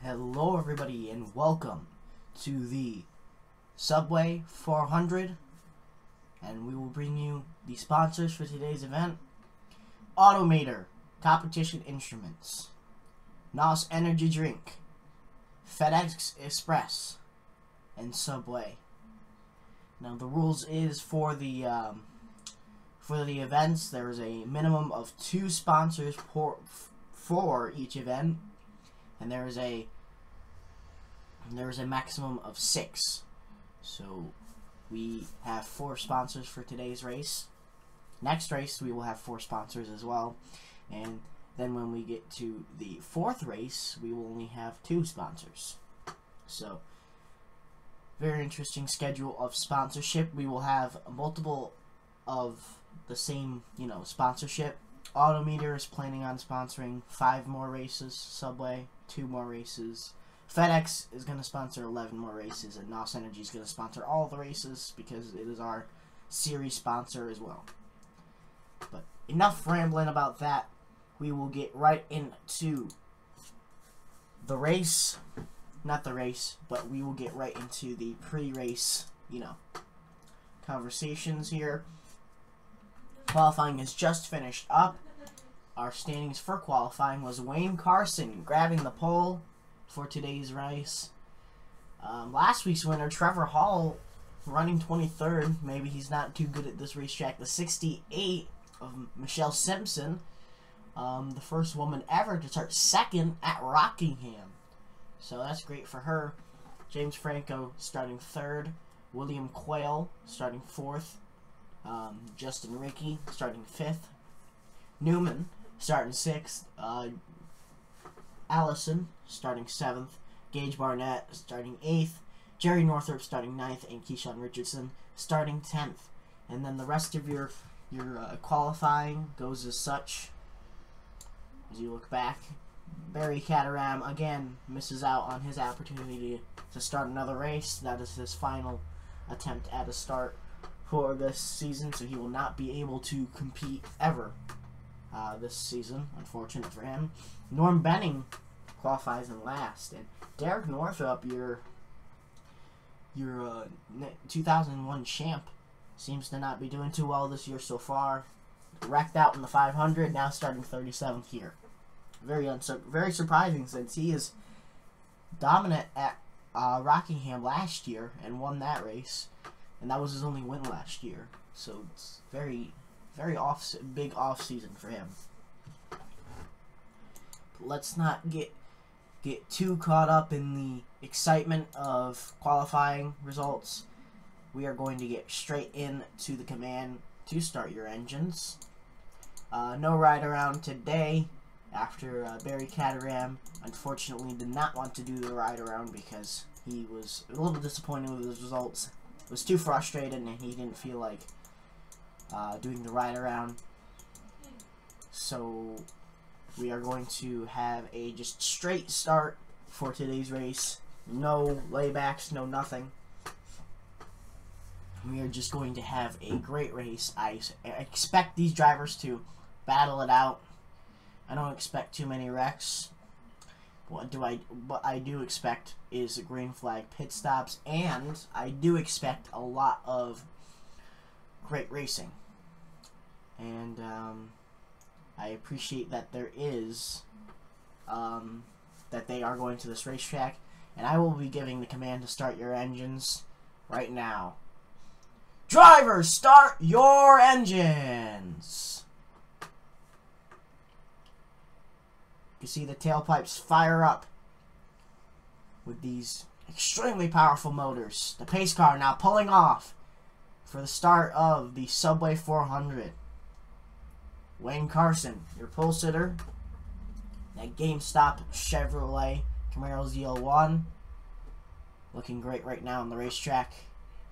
Hello everybody and welcome to the Subway 400, and we will bring you the sponsors for today's event: Automator Competition Instruments, NOS Energy Drink, FedEx Express, and Subway. Now the rules is for the events, there is a minimum of 2 sponsors for each event, and there is a maximum of 6. So we have 4 sponsors for today's race. Next race we will have 4 sponsors as well, and then when we get to the 4th race we will only have 2 sponsors. So very interesting schedule of sponsorship. We will have multiple of the same, sponsorship. Autometer is planning on sponsoring 5 more races, Subway 2 more races, FedEx is going to sponsor 11 more races, and NOS Energy is going to sponsor all the races because it is our series sponsor as well. But enough rambling about that. We will get right into the race. Not the race, but we will get right into the pre-race, conversations here. Qualifying has just finished up. Our standings for qualifying was Wayne Carson grabbing the pole for today's race. Last week's winner, Trevor Hall, running 23rd. Maybe he's not too good at this racetrack. The 68 of Michelle Simpson, the first woman ever to start 2nd at Rockingham. So that's great for her. James Franco starting 3rd. William Quayle starting 4th. Justin Rickey starting 5th. Newman starting 6th. Allison starting 7th. Gage Barnett starting 8th. Jerry Northrup starting 9th. And Keyshawn Richardson starting 10th. And then the rest of your qualifying goes as such. As you look back, Barry Caterham again misses out on his opportunity to start another race. That is his final attempt at a start for this season, so he will not be able to compete ever this season. Unfortunate for him. Norm Benning qualifies in last, and Derek Northrup, your 2001 champ, seems to not be doing too well this year so far. Wrecked out in the 500, now starting 37th here. Very surprising, since he is dominant at Rockingham last year and won that race, and that was his only win last year. So it's very big off season for him. But let's not get too caught up in the excitement of qualifying results. We are going to get straight into the command to start your engines. No ride around today, after Barry Caterham unfortunately did not want to do the ride around because he was a little disappointed with his results. Was too frustrated, and he didn't feel like doing the ride around. So we are going to have a just straight start for today's race. No laybacks, no nothing. We are just going to have a great race. I expect these drivers to battle it out. I don't expect too many wrecks. What I do expect is green flag pit stops, and I do expect a lot of great racing. And I appreciate that there is that they are going to this racetrack, and I will be giving the command to start your engines right now. Drivers, start your engines! You see the tailpipes fire up with these extremely powerful motors. The pace car now pulling off for the start of the Subway 400. Wayne Carson, your pole sitter. That GameStop Chevrolet Camaro ZL1. Looking great right now on the racetrack.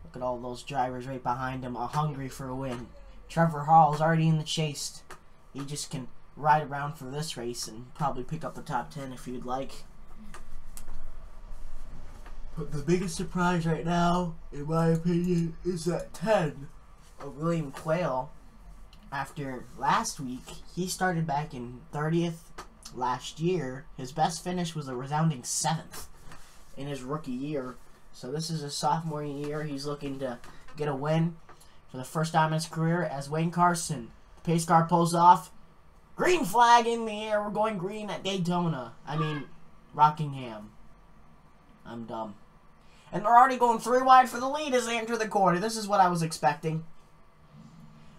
Look at all those drivers right behind him, all hungry for a win. Trevor Hall is already in the chase. He just can ride around for this race and probably pick up the top 10 if you'd like. But the biggest surprise right now, in my opinion, is that 10 of William Quayle. After last week, he started back in 30th last year. His best finish was a resounding 7th in his rookie year. So this is his sophomore year. He's looking to get a win for the first time in his career as Wayne Carson. The pace car pulls off. Green flag in the air. We're going green at Daytona. I mean, Rockingham. I'm dumb. And they're already going 3 wide for the lead as they enter the corner. This is what I was expecting.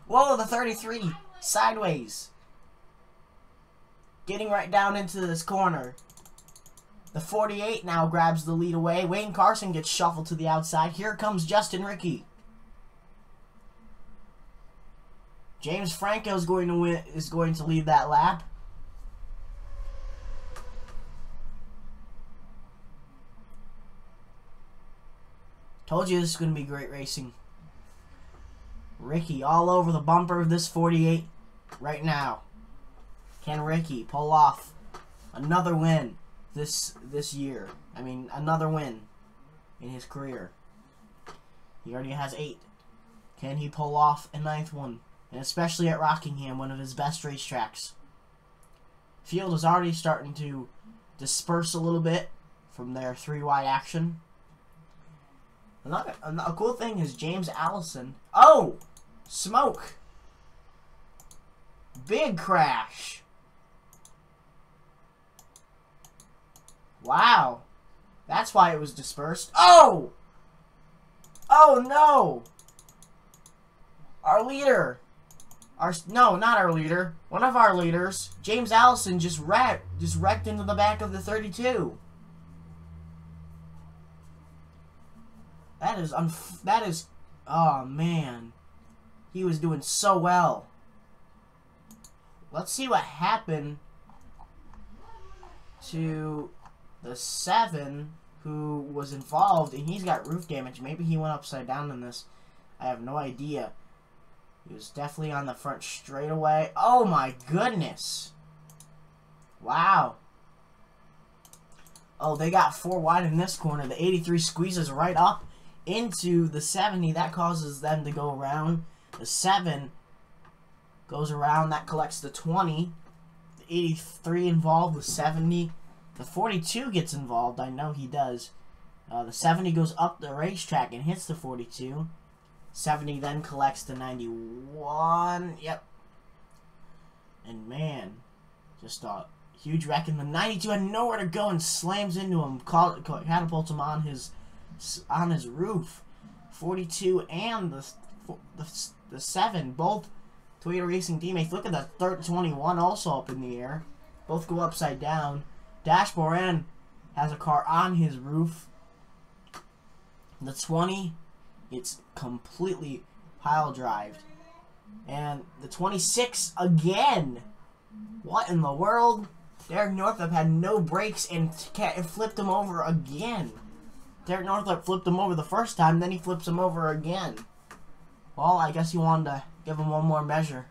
Whoa, the 33. Sideways. Getting right down into this corner. The 48 now grabs the lead away. Wayne Carson gets shuffled to the outside. Here comes Justin Rickey. James Franco is going to lead that lap. Told you this is going to be great racing. Rickey all over the bumper of this 48 right now. Can Rickey pull off another win this year? I mean, another win in his career. He already has 8. Can he pull off a 9th one? And especially at Rockingham, one of his best racetracks. Field is already starting to disperse a little bit from their 3 wide action. A cool thing is James Allison. Oh! Smoke! Big crash! Wow. That's why it was dispersed. Oh! Oh no! Our leader. No, not our leader. One of our leaders, James Allison, just wrecked into the back of the 32. That is, oh man. He was doing so well. Let's see what happened to the 7 who was involved, and he's got roof damage. Maybe he went upside down in this. I have no idea. He was definitely on the front straightaway. Oh my goodness. Wow. Oh, they got 4 wide in this corner. The 83 squeezes right up into the 70. That causes them to go around. The 7 goes around. That collects the 20. The 83 involved. The 70. The 42 gets involved. I know he does. The 70 goes up the racetrack and hits the 42. 70 then collects the 91. Yep. And man, just a huge wreck. And the 92 had nowhere to go and slams into him. Catapults him on his roof. 42 and the 7, both Toyota Racing teammates. Look at the 21 also up in the air. Both go upside down. Dash Moran has a car on his roof. The 20, it's completely pile drived. And the 26 again. What in the world? Derek Northrup had no brakes and flipped him over again. Derek Northrup flipped him over the first time, then he flips him over again. Well, I guess he wanted to give him one more measure.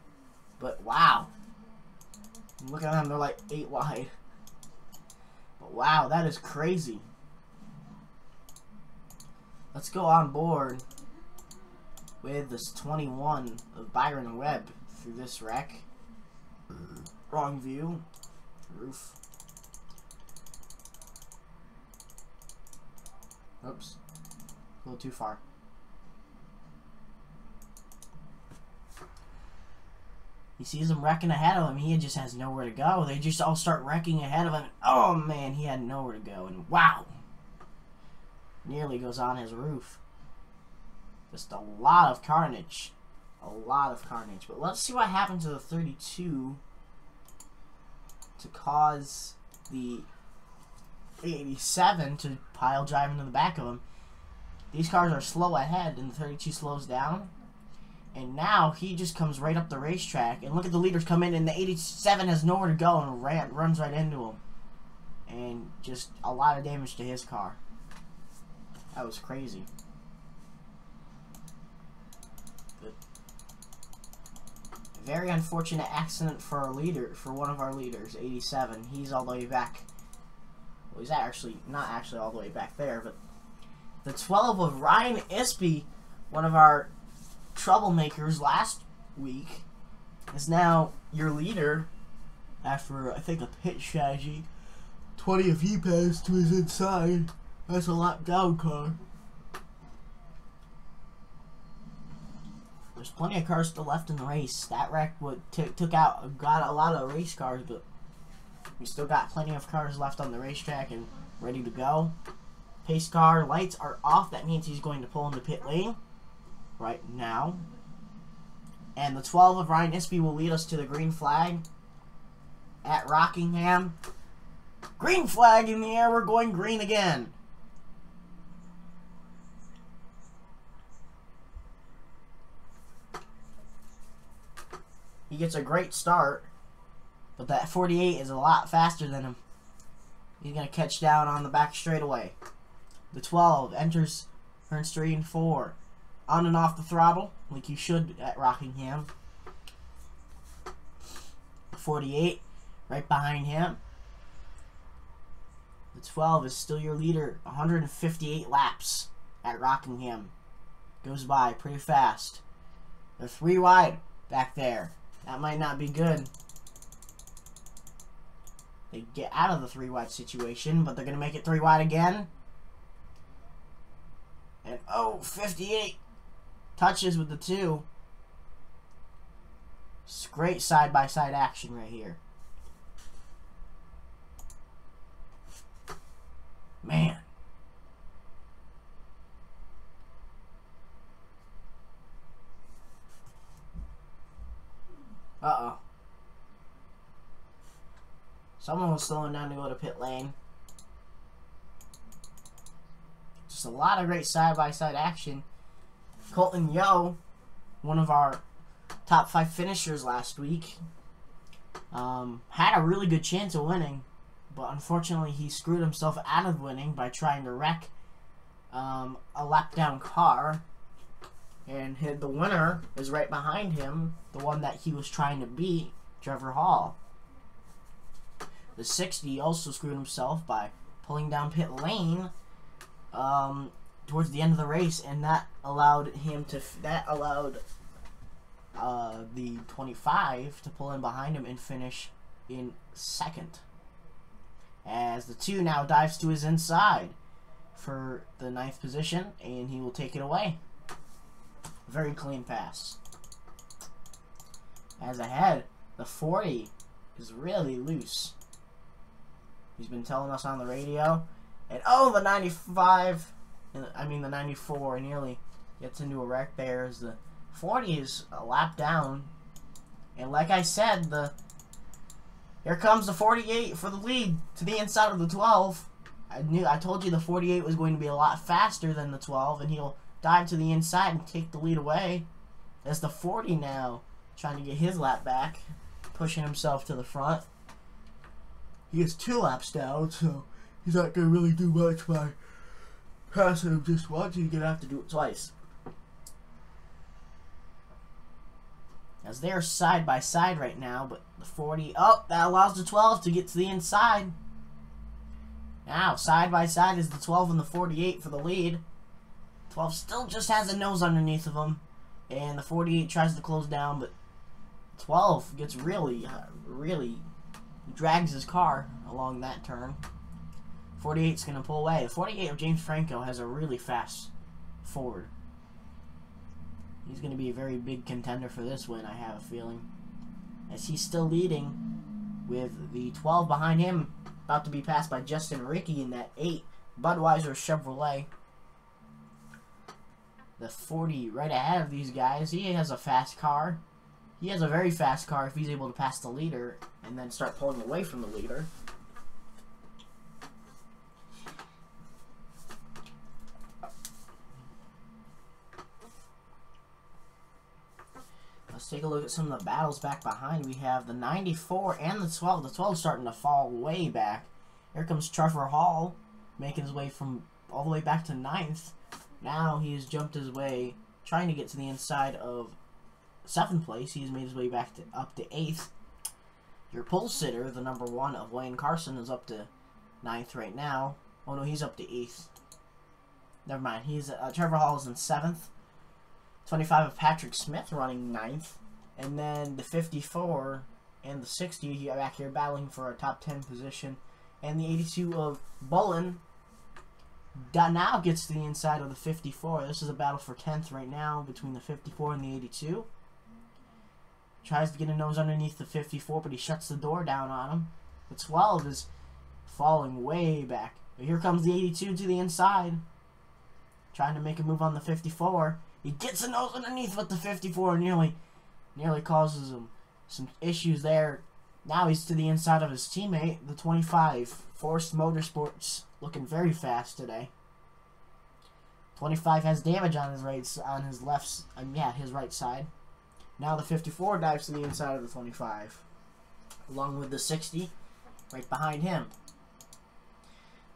But wow. Look at them, they're like 8 wide. But wow, that is crazy. Let's go on board with this 21 of Byron Webb through this wreck. Wrong view. Roof. Oops. A little too far. He sees him wrecking ahead of him. He just has nowhere to go. They just all start wrecking ahead of him. Oh man, he had nowhere to go. And wow. Nearly goes on his roof. Just a lot of carnage. A lot of carnage. But let's see what happened to the 32 to cause the 87 to pile drive into the back of him. These cars are slow ahead and the 32 slows down. And now he just comes right up the racetrack. And look at the leaders come in and the 87 has nowhere to go and runs right into him. And just a lot of damage to his car. That was crazy. But very unfortunate accident for our leader, for one of our leaders, 87. He's all the way back. Well, he's actually not actually all the way back there, but the 12 of Ryan Ispy, one of our troublemakers last week, is now your leader after, I think, a pit strategy. 20 if he passed to his inside. That's a lap down car. There's plenty of cars still left in the race. That wreck got a lot of race cars, but we still got plenty of cars left on the racetrack and ready to go. Pace car lights are off. That means he's going to pull into pit lane right now. And the 12 of Ryan Isby will lead us to the green flag at Rockingham. Green flag in the air. We're going green again. He gets a great start, but that 48 is a lot faster than him. He's going to catch down on the back straightaway. The 12 enters turns 3 and 4. On and off the throttle, like you should at Rockingham. 48 right behind him. The 12 is still your leader. 158 laps at Rockingham. Goes by pretty fast. They're 3 wide back there. That might not be good. They get out of the 3 wide situation, but they're going to make it 3 wide again. And oh, 58 touches with the 2. It's great side-by-side action right here. Man. Uh-oh. Someone was slowing down to go to pit lane. Just a lot of great side-by-side action. Colton Yo, one of our top 5 finishers last week, had a really good chance of winning, but unfortunately he screwed himself out of winning by trying to wreck a lap down car. And the winner is right behind him, the one that he was trying to beat, Trevor Hall. The 60 also screwed himself by pulling down pit lane towards the end of the race, and that allowed him to the 25 to pull in behind him and finish in second. As the 2 now dives to his inside for the 9th position, and he will take it away. Very clean pass. As ahead, the 40 is really loose. He's been telling us on the radio. And oh, the 95, I mean the 94 nearly gets into a wreck there as the 40 is a lap down. And like I said, here comes the 48 for the lead to the inside of the 12. I told you the 48 was going to be a lot faster than the 12, and he'll dive to the inside and take the lead away. As the 40 now trying to get his lap back, pushing himself to the front. He gets 2 laps down, so he's not going to really do much by passing him just once. He's going to have to do it twice. As they're side by side right now, but the 40, oh, that allows the 12 to get to the inside. Now, side by side is the 12 and the 48 for the lead. 12 still just has a nose underneath of him, and the 48 tries to close down, but 12 gets really drags his car along that turn. 48's going to pull away. The 48 of James Franco has a really fast Ford. He's going to be a very big contender for this win, I have a feeling. As he's still leading with the 12 behind him, about to be passed by Justin Rickey in that 8 Budweiser Chevrolet. The 40 right ahead of these guys. He has a fast car. He has a very fast car if he's able to pass the leader and then start pulling away from the leader. Let's take a look at some of the battles back behind. We have the 94 and the 12. The 12 starting to fall way back. Here comes Trevor Hall, making his way from all the way back to 9th. Now he has jumped his way, trying to get to the inside of 7th place. He has made his way back up to 8th. Your pole sitter, the number 1 of Wayne Carson, is up to 9th right now. Oh no, he's up to 8th. Never mind. He's Trevor Hall is in 7th. 25 of Patrick Smith running 9th. And then the 54 and the 60 back here battling for a top 10 position. And the 82 of Bullen now gets to the inside of the 54. This is a battle for 10th right now between the 54 and the 82. Tries to get a nose underneath the 54, but he shuts the door down on him. The 12 is falling way back. But here comes the 82 to the inside, trying to make a move on the 54. He gets a nose underneath with the 54, nearly causes him some issues there. Now he's to the inside of his teammate, the 25. Forced Motorsports looking very fast today. 25 has damage on his his right side. Now the 54 dives to the inside of the 25, along with the 60 right behind him.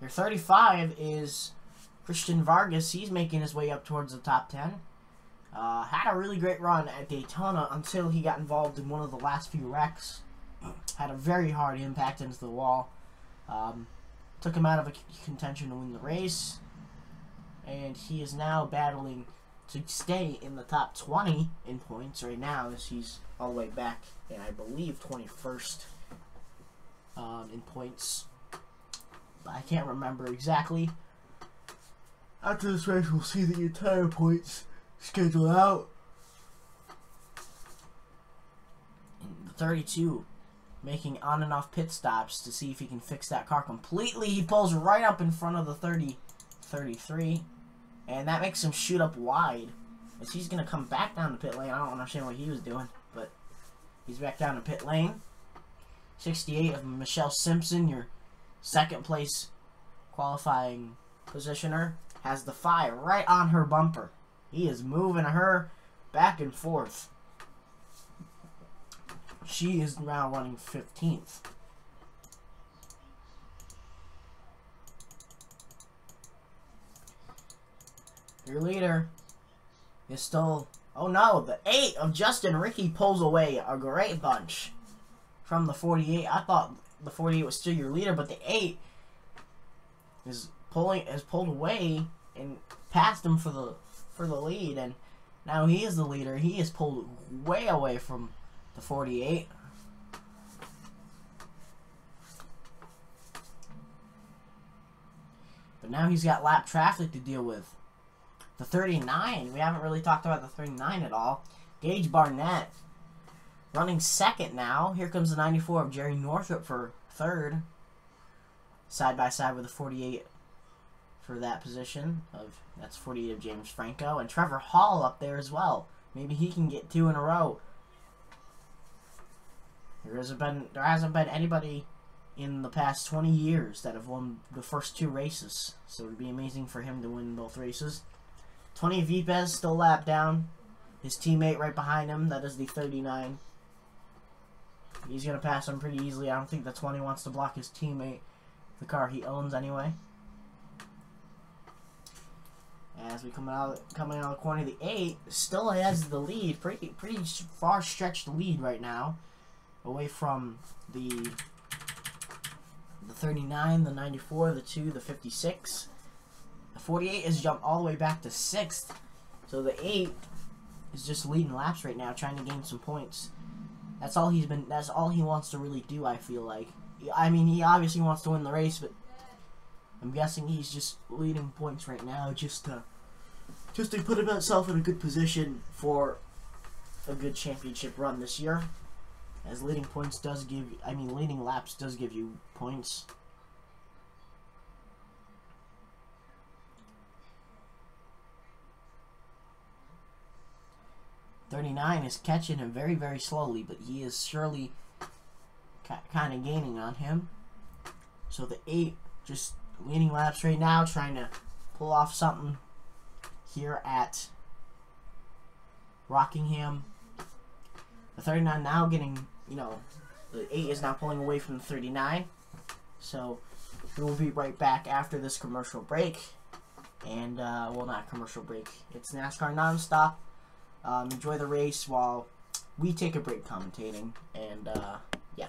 Your 35 is Christian Vargas. He's making his way up towards the top 10. Had a really great run at Daytona until he got involved in one of the last few wrecks. Had a very hard impact into the wall. Took him out of contention to win the race. And he is now battling to stay in the top 20 in points right now, as he's all the way back in, I believe, 21st in points. But I can't remember exactly. After this race, we'll see the entire points schedule out. And the 32 making on and off pit stops to see if he can fix that car completely. He pulls right up in front of the 33. And that makes him shoot up wide, as he's going to come back down the pit lane. I don't understand what he was doing, but he's back down the pit lane. 68 of Michelle Simpson, your second place qualifying positioner, has the 5 right on her bumper. He is moving her back and forth. She is now running 15th. Your leader is still... Oh no, the 8 of Justin Rickey pulls away a great bunch from the 48. I thought the 48 was still your leader, but the 8 has pulled away and passed him for the lead, and now he is the leader. He is pulled way away from the 48. But now he's got lap traffic to deal with. The 39, we haven't really talked about the 39 at all. Gage Barnett running second now. Here comes the 94 of Jerry Northrup for third. Side by side with the 48 for that position. That's 48 of James Franco. And Trevor Hall up there as well. Maybe he can get 2 in a row. There hasn't been anybody in the past 20 years that have won the first 2 races. So it would be amazing for him to win both races. 20 Vipez still lap down. His teammate right behind him, that is the 39. He's going to pass him pretty easily. I don't think the 20 wants to block his teammate, the car he owns anyway. As we coming out of the corner, the 8 still has the lead. Pretty far stretched lead right now, away from the 39, the 94, the 2, the 56. The 48 has jumped all the way back to 6th. So the 8 is just leading laps right now, trying to gain some points. That's all he wants to really do, I feel like. I mean, he obviously wants to win the race, but I'm guessing he's just leading points right now just to put himself in a good position for a good championship run this year. As leading laps does give you points. .39 is catching him very, very slowly, but he is surely kind of gaining on him. So the 8 just leading laps right now, trying to pull off something here at Rockingham. The 39 now getting, the 8 is now pulling away from the 39. So we will be right back after this commercial break. And, well, not commercial break. It's NASCAR Nonstop. Enjoy the race while we take a break commentating. And, yeah.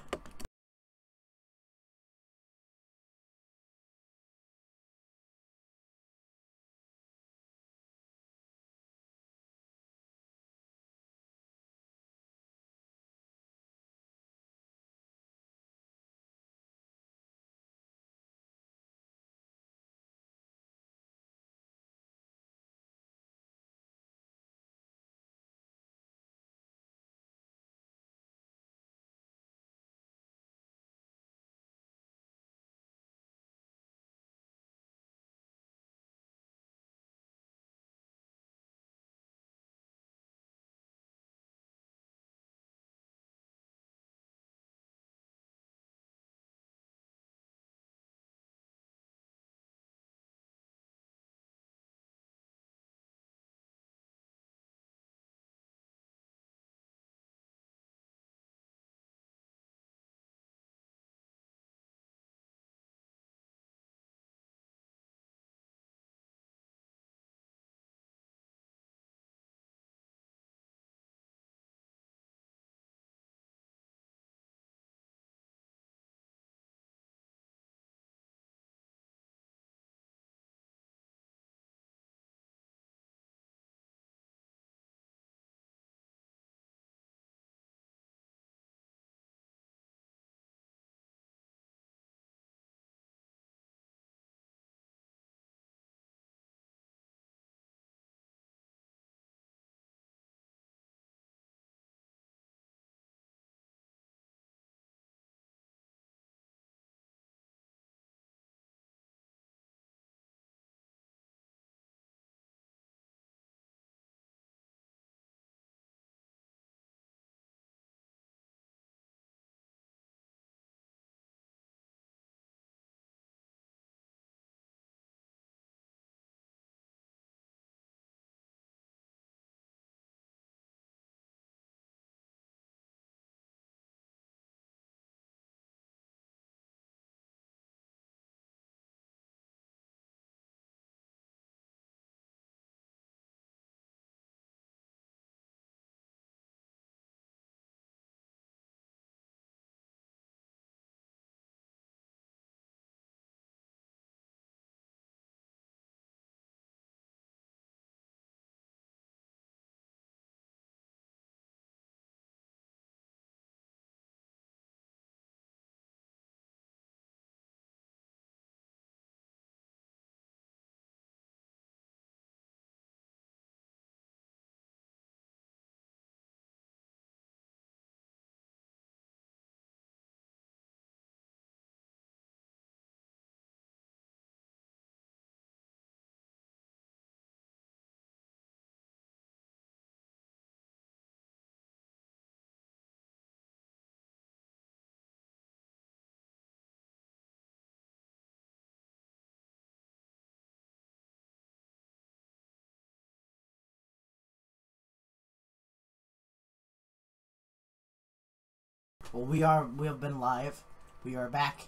Well, we have been live. We are back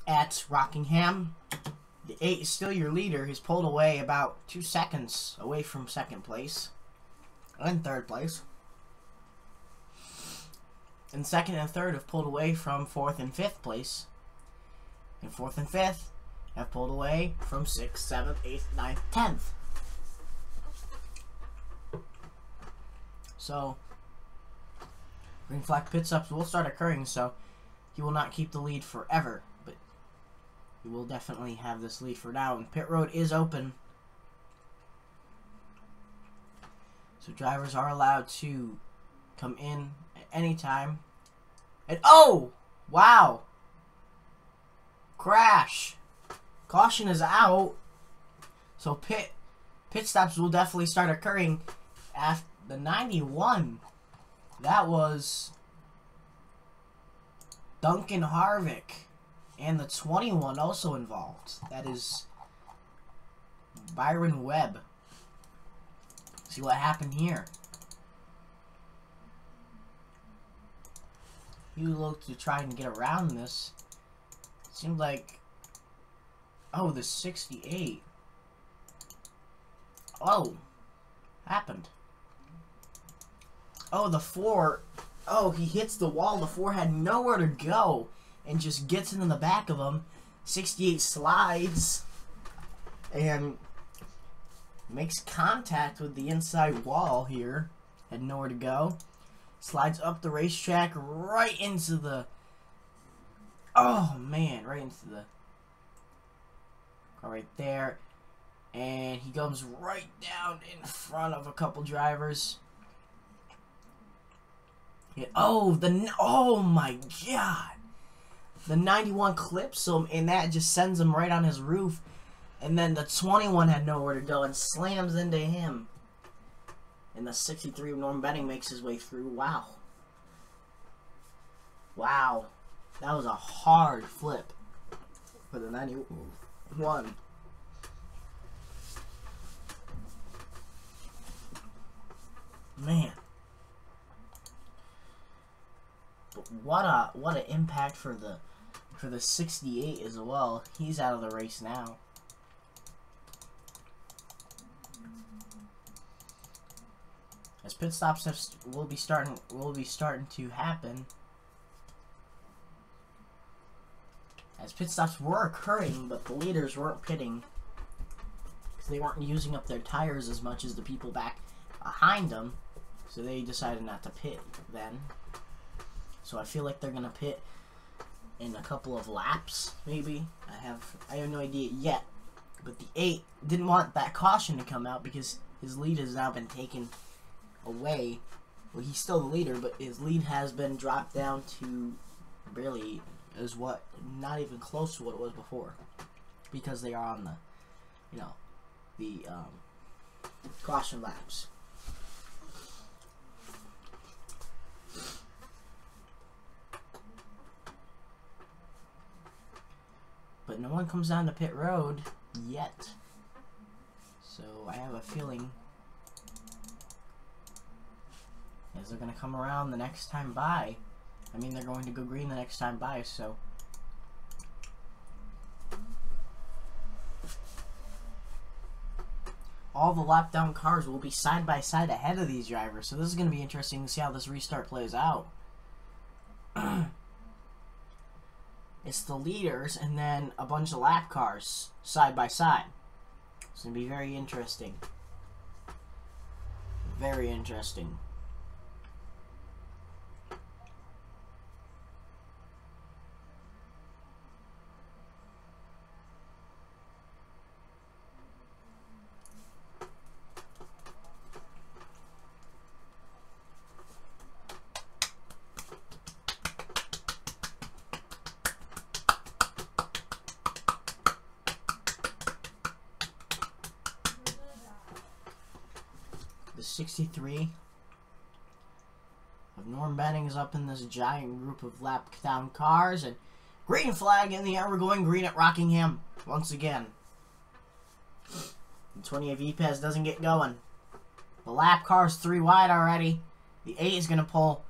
at Rockingham. The 8 is still your leader. He's pulled away about 2 seconds away from second place and third place. And second and third have pulled away from fourth and fifth place. And fourth and fifth have pulled away from 6th, 7th, 8th, 9th, 10th. So, green flag pit stops will start occurring, so he will not keep the lead forever, but he will definitely have this lead for now. And pit road is open, so drivers are allowed to come in at any time. And oh, wow, crash! Caution is out, so pit stops will definitely start occurring after the 91. That was Duncan Harvick, and the 21 also involved. That is Byron Webb. See what happened here. You look to try and get around this. It seemed like, oh, the 68. Oh, happened. Oh, the 4. Oh, he hits the wall. The 4 had nowhere to go and just gets into the back of him. 68 slides and makes contact with the inside wall here. Had nowhere to go. Slides up the racetrack right into the... Oh, man. Right into the car right there. And he goes right down in front of a couple drivers. Yeah, oh my god. The 91 clips him, and that just sends him right on his roof. And then the 21 had nowhere to go and slams into him. And the 63 of Norm Benning makes his way through. Wow. Wow. That was a hard flip for the 91. Man. But what an impact for the 68 as well. He's out of the race now. As pit stops will be starting to happen. As pit stops were occurring, but the leaders weren't pitting because they weren't using up their tires as much as the people back behind them. So they decided not to pit then. So I feel like they're gonna pit in a couple of laps, maybe. I have no idea yet. But the 8 didn't want that caution to come out because his lead has now been taken away. Well, he's still the leader, but his lead has been dropped down to barely not even close to what it was before, because they are on the caution laps. But no one comes down to pit road yet. So I have a feeling as they're going to come around the next time by. I mean, they're going to go green the next time by, so. All the lap down cars will be side by side ahead of these drivers. So this is going to be interesting to see how this restart plays out. It's the leaders and then a bunch of lap cars side by side. It's going to be very interesting. Very interesting. The 63 of Norm Benning is up in this giant group of lap down cars, and green flag in the air. We're going green at Rockingham once again. The 28 V-Pez doesn't get going. The lap car's 3 wide already. The 8 is going to pull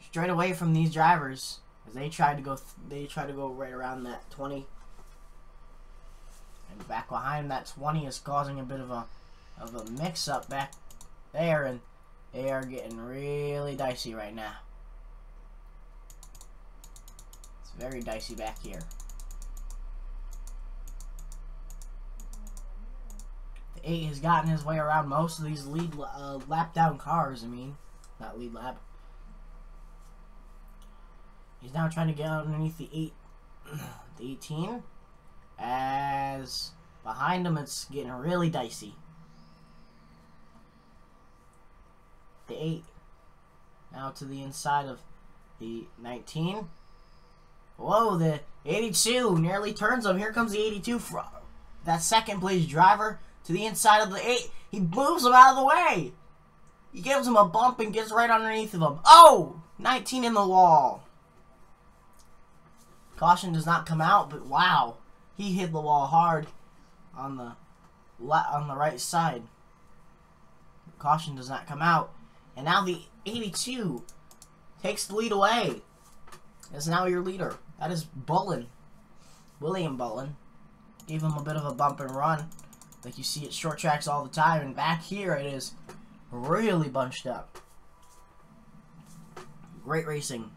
straight away from these drivers as they try to go right around that 20. And back behind that 20 is causing a bit of a mix-up back there, and they are getting really dicey right now. It's very dicey back here. The 8 has gotten his way around most of these lead lap down cars. I mean, not lead lap. He's now trying to get underneath the 8, the 18. As behind him, it's getting really dicey. The 8 now to the inside of the 19. Whoa, the 82 nearly turns him. Here comes the 82 from that second place driver to the inside of the 8. He moves him out of the way. He gives him a bump and gets right underneath of him. Oh! 19 in the wall. Caution does not come out, but wow. He hit the wall hard on the right side. Caution does not come out. And now the 82 takes the lead away. Is now your leader. That is Bullen. William Bullen. Gave him a bit of a bump and run. Like you see at short tracks all the time. And back here it is really bunched up. Great racing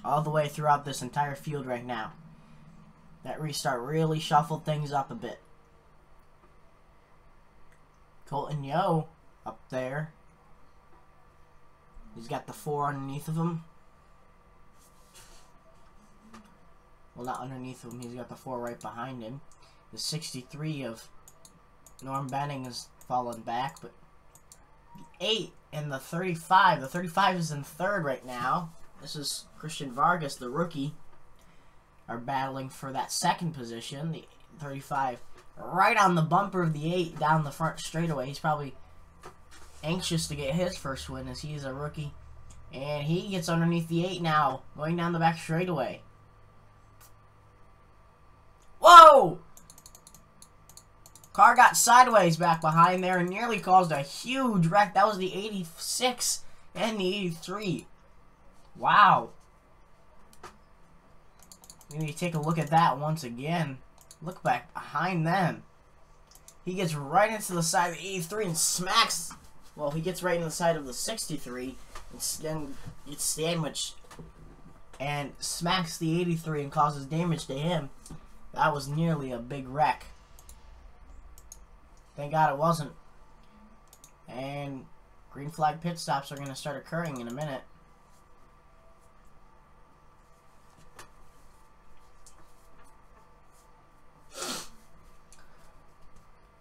all the way throughout this entire field right now. That restart really shuffled things up a bit. Colton Yo up there. He's got the 4 underneath of him. Well, not underneath him. He's got the 4 right behind him. The 63 of Norm Benning has fallen back, but the 8 and the 35. The 35 is in 3rd right now. This is Christian Vargas, the rookie, are battling for that 2nd position. The 35 right on the bumper of the 8 down the front straightaway. He's probably anxious to get his first win as he is a rookie. And he gets underneath the 8 now, going down the back straightaway. Whoa! Car got sideways back behind there and nearly caused a huge wreck. That was the 86 and the 83. Wow. We need to take a look at that once again. Look back behind them. He gets right into the side of the 83 and smacks. Well, he gets right in the side of the 63 and then gets sandwiched and smacks the 83 and causes damage to him. That was nearly a big wreck. Thank God it wasn't. And green flag pit stops are going to start occurring in a minute.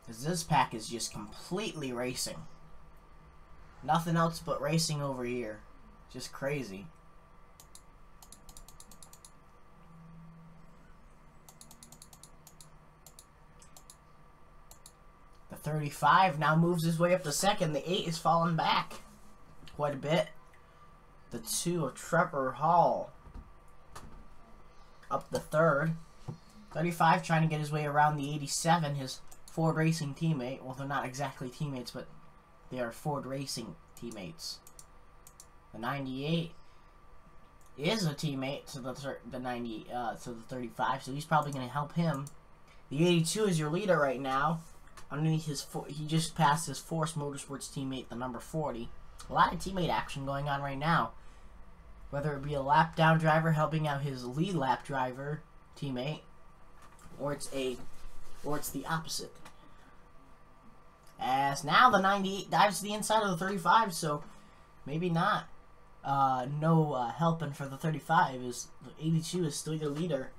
Because this pack is just completely racing. Nothing else but racing over here. Just crazy. The 35 now moves his way up to 2nd. The 8 is falling back quite a bit. The 2 of Trevor Hall up the 3rd. 35 trying to get his way around the 87, his Ford Racing teammate. Well, they're not exactly teammates, but they are Ford Racing teammates. The 98 is a teammate to the 35, so he's probably going to help him. The 82 is your leader right now. Underneath his, he just passed his Force Motorsports teammate, the number 40. A lot of teammate action going on right now. Whether it be a lap down driver helping out his lead lap driver teammate, or it's the opposite. As now the 98 dives to the inside of the 35, so maybe not. No helping for the 35. Is the 82 is still your leader.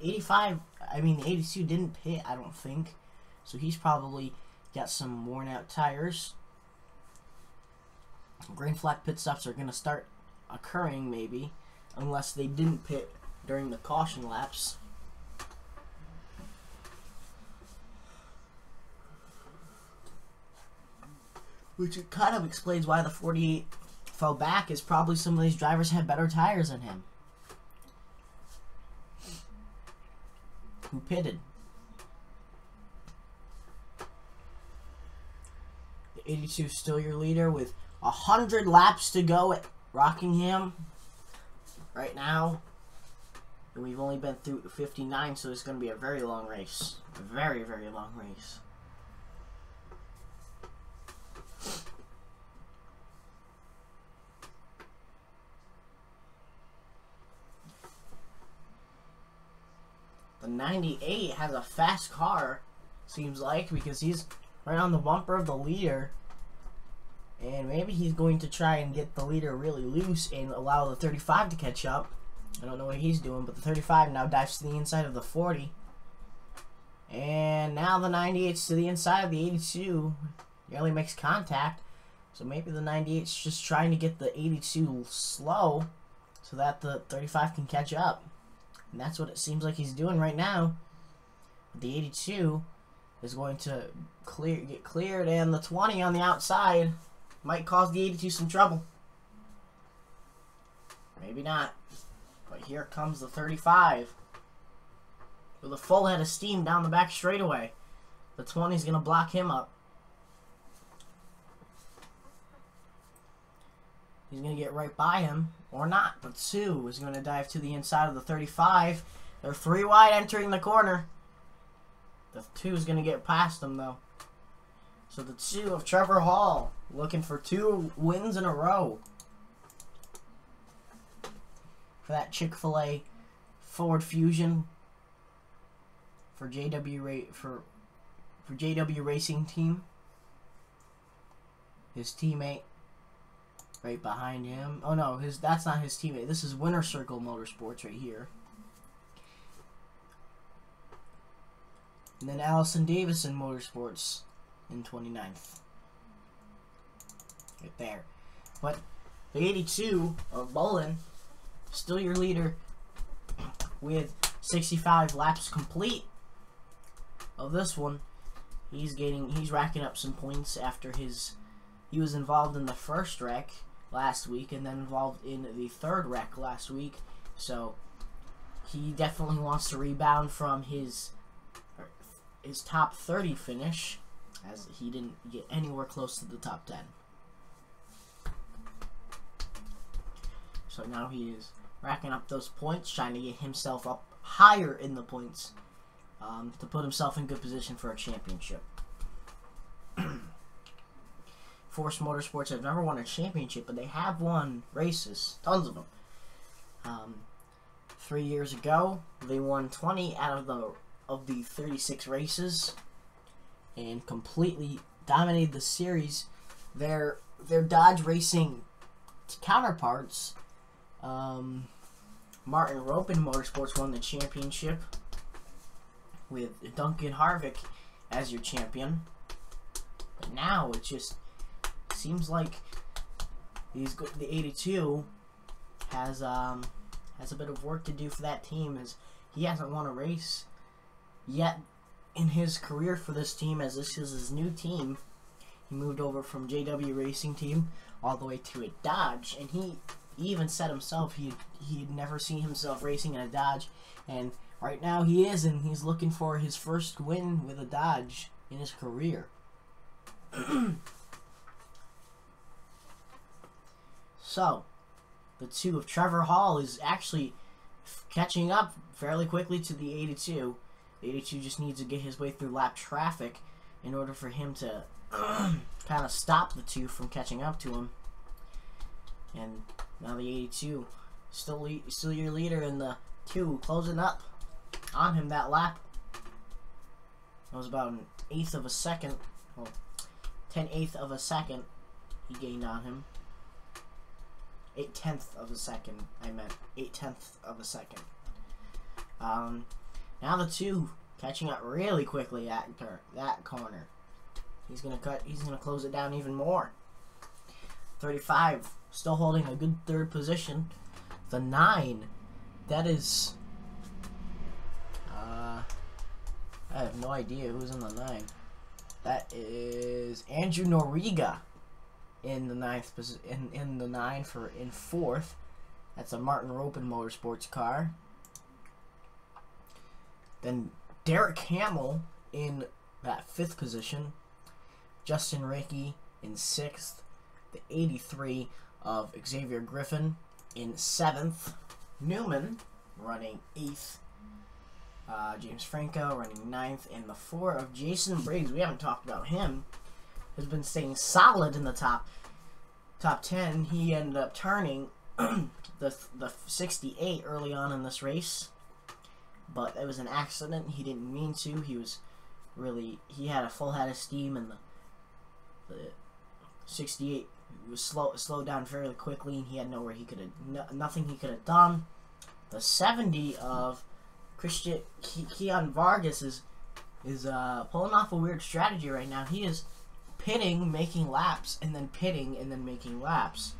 85. I mean, the 82 didn't pit, I don't think. So he's probably got some worn out tires. Green flag pit stops are going to start occurring, maybe, unless they didn't pit during the caution laps. Which kind of explains why the 48 fell back, is probably some of these drivers had better tires than him. Who pitted. The 82 is still your leader with 100 laps to go Rockingham right now, and we've only been through 59, so it's going to be a very long race. A very, very long race. The 98 has a fast car, seems like, because he's right on the bumper of the leader. And maybe he's going to try and get the leader really loose and allow the 35 to catch up. I don't know what he's doing, but the 35 now dives to the inside of the 40. And now the 98's to the inside of the 82. Nearly makes contact. So maybe the 98's just trying to get the 82 slow so that the 35 can catch up. And that's what it seems like he's doing right now. The 82 is going to get cleared, and the 20 on the outside might cause the 82 some trouble. Maybe not. But here comes the 35 with a full head of steam down the back straightaway. The 20 is going to block him up. He's going to get right by him, or not. The 2 is going to dive to the inside of the 35. They're 3 wide entering the corner. The 2 is going to get past him, though. So the 2 of Trevor Hall looking for 2 wins in a row for that Chick-fil-A Ford Fusion for JW Racing Team. His teammate right behind him. Oh no, that's not his teammate. This is Winter Circle Motorsports right here. And then Allison Davison Motorsports in 29th. Right there. But the 82 of Bolin, still your leader with 65 laps complete of this one. He's racking up some points after he was involved in the first wreck last week and then involved in the third wreck last week. So he definitely wants to rebound from his top 30 finish, as he didn't get anywhere close to the top 10. So now he is racking up those points, trying to get himself up higher in the points to put himself in good position for a championship. Force Motorsports have never won a championship, but they have won races, tons of them. 3 years ago, they won 20 out of the 36 races and completely dominated the series. Their Dodge Racing counterparts, Martin Ropin Motorsports, won the championship with Duncan Harvick as your champion. But now it just seems like the 82 has a bit of work to do for that team, as he hasn't won a race yet in his career for this team, as this is his new team. He moved over from JW Racing Team all the way to a Dodge, and he even said himself he'd never seen himself racing in a Dodge, and right now he is, and he's looking for his first win with a Dodge in his career. So, the 2 of Trevor Hall is actually catching up fairly quickly to the 82. The 82 just needs to get his way through lap traffic in order for him to kind of stop the 2 from catching up to him. And now the 82 still your leader, and the 2 closing up on him that lap. It was about an 1/8 of a second, well, 10/8 of a second he gained on him. 8/10 of a second, I meant 8/10 of a second. Now the 2 catching up really quickly at that corner. He's gonna close it down even more. 35 still holding a good 3rd position. The 9, that is I have no idea who's in the 9. That is Andrew Noriega in the 9th position, in the 9 in 4th. That's a Martin Ropin Motorsports car. Then Derek Hamill in that 5th position. Justin Rickey in 6th. The 83 of Xavier Griffin in 7th. Newman running 8th. James Franco running 9th. And the 4 of Jason Briggs, we haven't talked about him, has been staying solid in the top 10. He ended up turning the 68 early on in this race, but it was an accident. He didn't mean to. He had a full head of steam, and the 68 was slowed down fairly quickly, and he had nothing he could have done. The 70 of Keon Vargas is pulling off a weird strategy right now. He is pitting, making laps, and then pitting, and then making laps.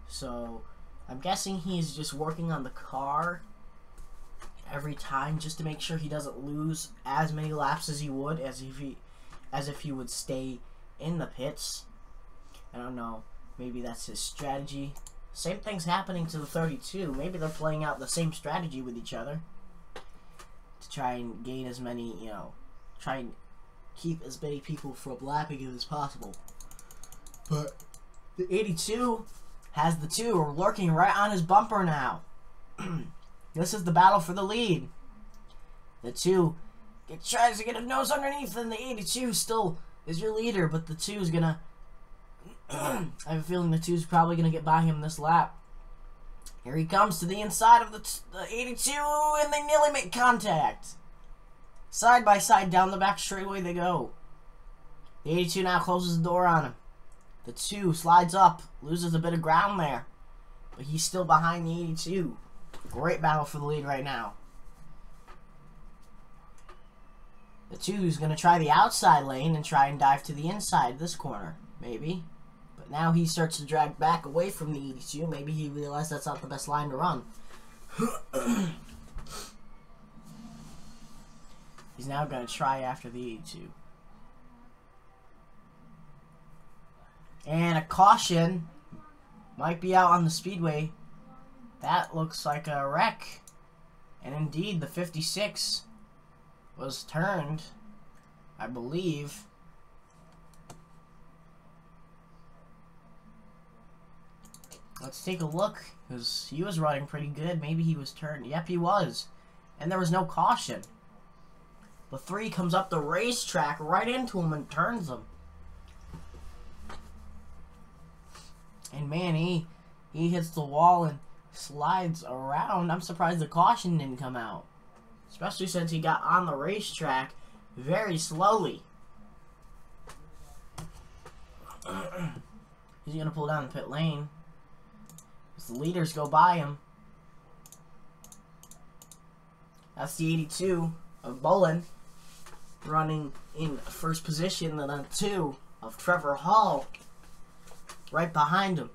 So I'm guessing he's just working on the car every time just to make sure he doesn't lose as many laps as he would as if he would stay in the pits. I don't know. Maybe that's his strategy. Same thing's happening to the 32. Maybe they're playing out the same strategy with each other to try and gain as many, try and keep as many people from lapping him as possible. But the 82 has the 2 lurking right on his bumper now. This is the battle for the lead. The 2 tries to get a nose underneath, and the 82 still is your leader, but the 2 is gonna I have a feeling the 2 is probably gonna get by him this lap. Here he comes to the inside of the 82, and they nearly make contact. Side by side down the back straightaway they go. The 82 now closes the door on him. The 2 slides up, loses a bit of ground there, but he's still behind the 82. Great battle for the lead right now. The 2 is going to try the outside lane and try and dive to the inside this corner, maybe. But now he starts to drag back away from the 82. Maybe he realized that's not the best line to run. He's now going to try after the 82. And a caution might be out on the speedway. That looks like a wreck. And indeed, the 56 was turned, I believe. Let's take a look, because he was running pretty good. Maybe he was turned. Yep, he was. And there was no caution. The 3 comes up the racetrack right into him and turns him. And man, he hits the wall and slides around. I'm surprised the caution didn't come out. Especially since he got on the racetrack very slowly. He's going to pull down the pit lane. As the leaders go by him. That's the 82 of Bolin running in first position. And then 2 of Trevor Hall right behind him.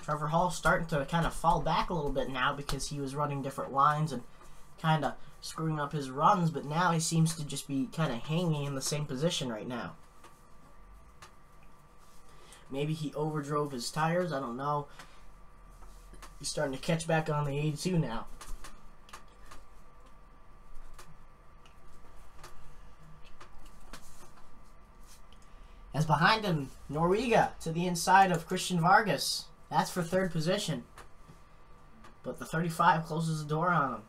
Trevor Hall starting to kind of fall back a little bit now because he was running different lines and kind of screwing up his runs, but now he seems to just be kind of hanging in the same position right now. Maybe he overdrove his tires, I don't know. He's starting to catch back on the 82 now. As behind him, Noriega to the inside of Christian Vargas. That's for 3rd position. But the 35 closes the door on him.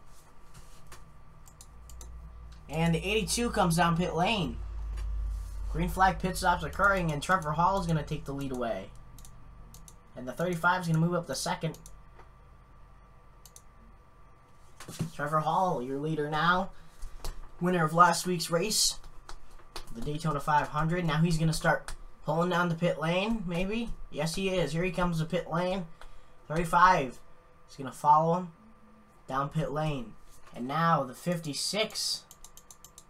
And the 82 comes down pit lane. Green flag pit stops occurring, and Trevor Hall is going to take the lead away. And the 35 is going to move up to 2nd. Trevor Hall, your leader now. Winner of last week's race, the Daytona 500. Now he's going to start pulling down the pit lane, maybe? Yes, he is. Here he comes to pit lane. 35 is going to follow him down pit lane. And now the 56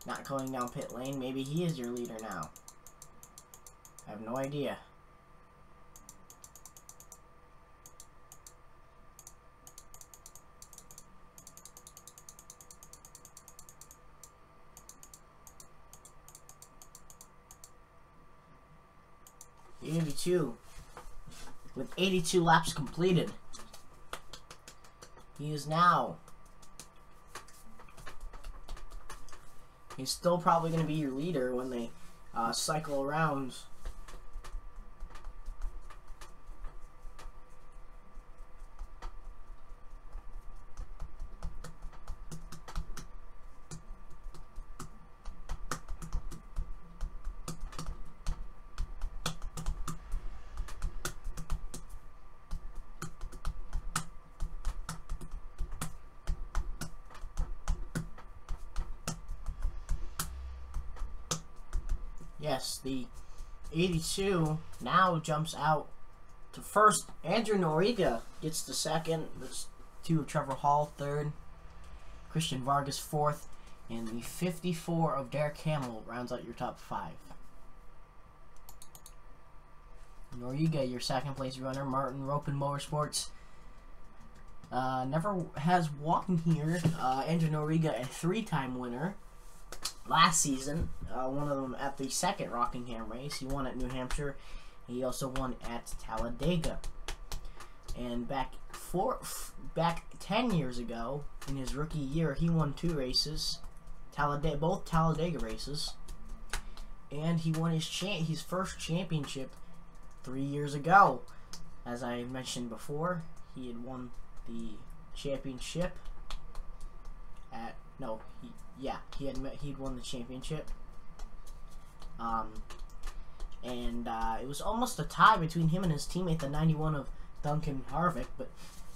not going down pit lane. Maybe he is your leader now. I have no idea. The 82 with 82 laps completed. He is now. He's still probably going to be your leader when they cycle around. Yes, the 82 now jumps out to first. Andrew Noriega gets the second. There's two of Trevor Hall third. Christian Vargas fourth. And the 54 of Derek Hamill rounds out your top 5. Noriega, your second place runner. Martin Ropin Motorsports never has won here. Andrew Noriega, a 3-time winner last season. One of them at the second Rockingham race. He won at New Hampshire. He also won at Talladega. And back 10 years ago, in his rookie year, he won 2 races. Both Talladega races, and he won his first championship 3 years ago. As I mentioned before, he had won the championship at he'd won the championship. It was almost a tie between him and his teammate, the 91 of Duncan Harvick, but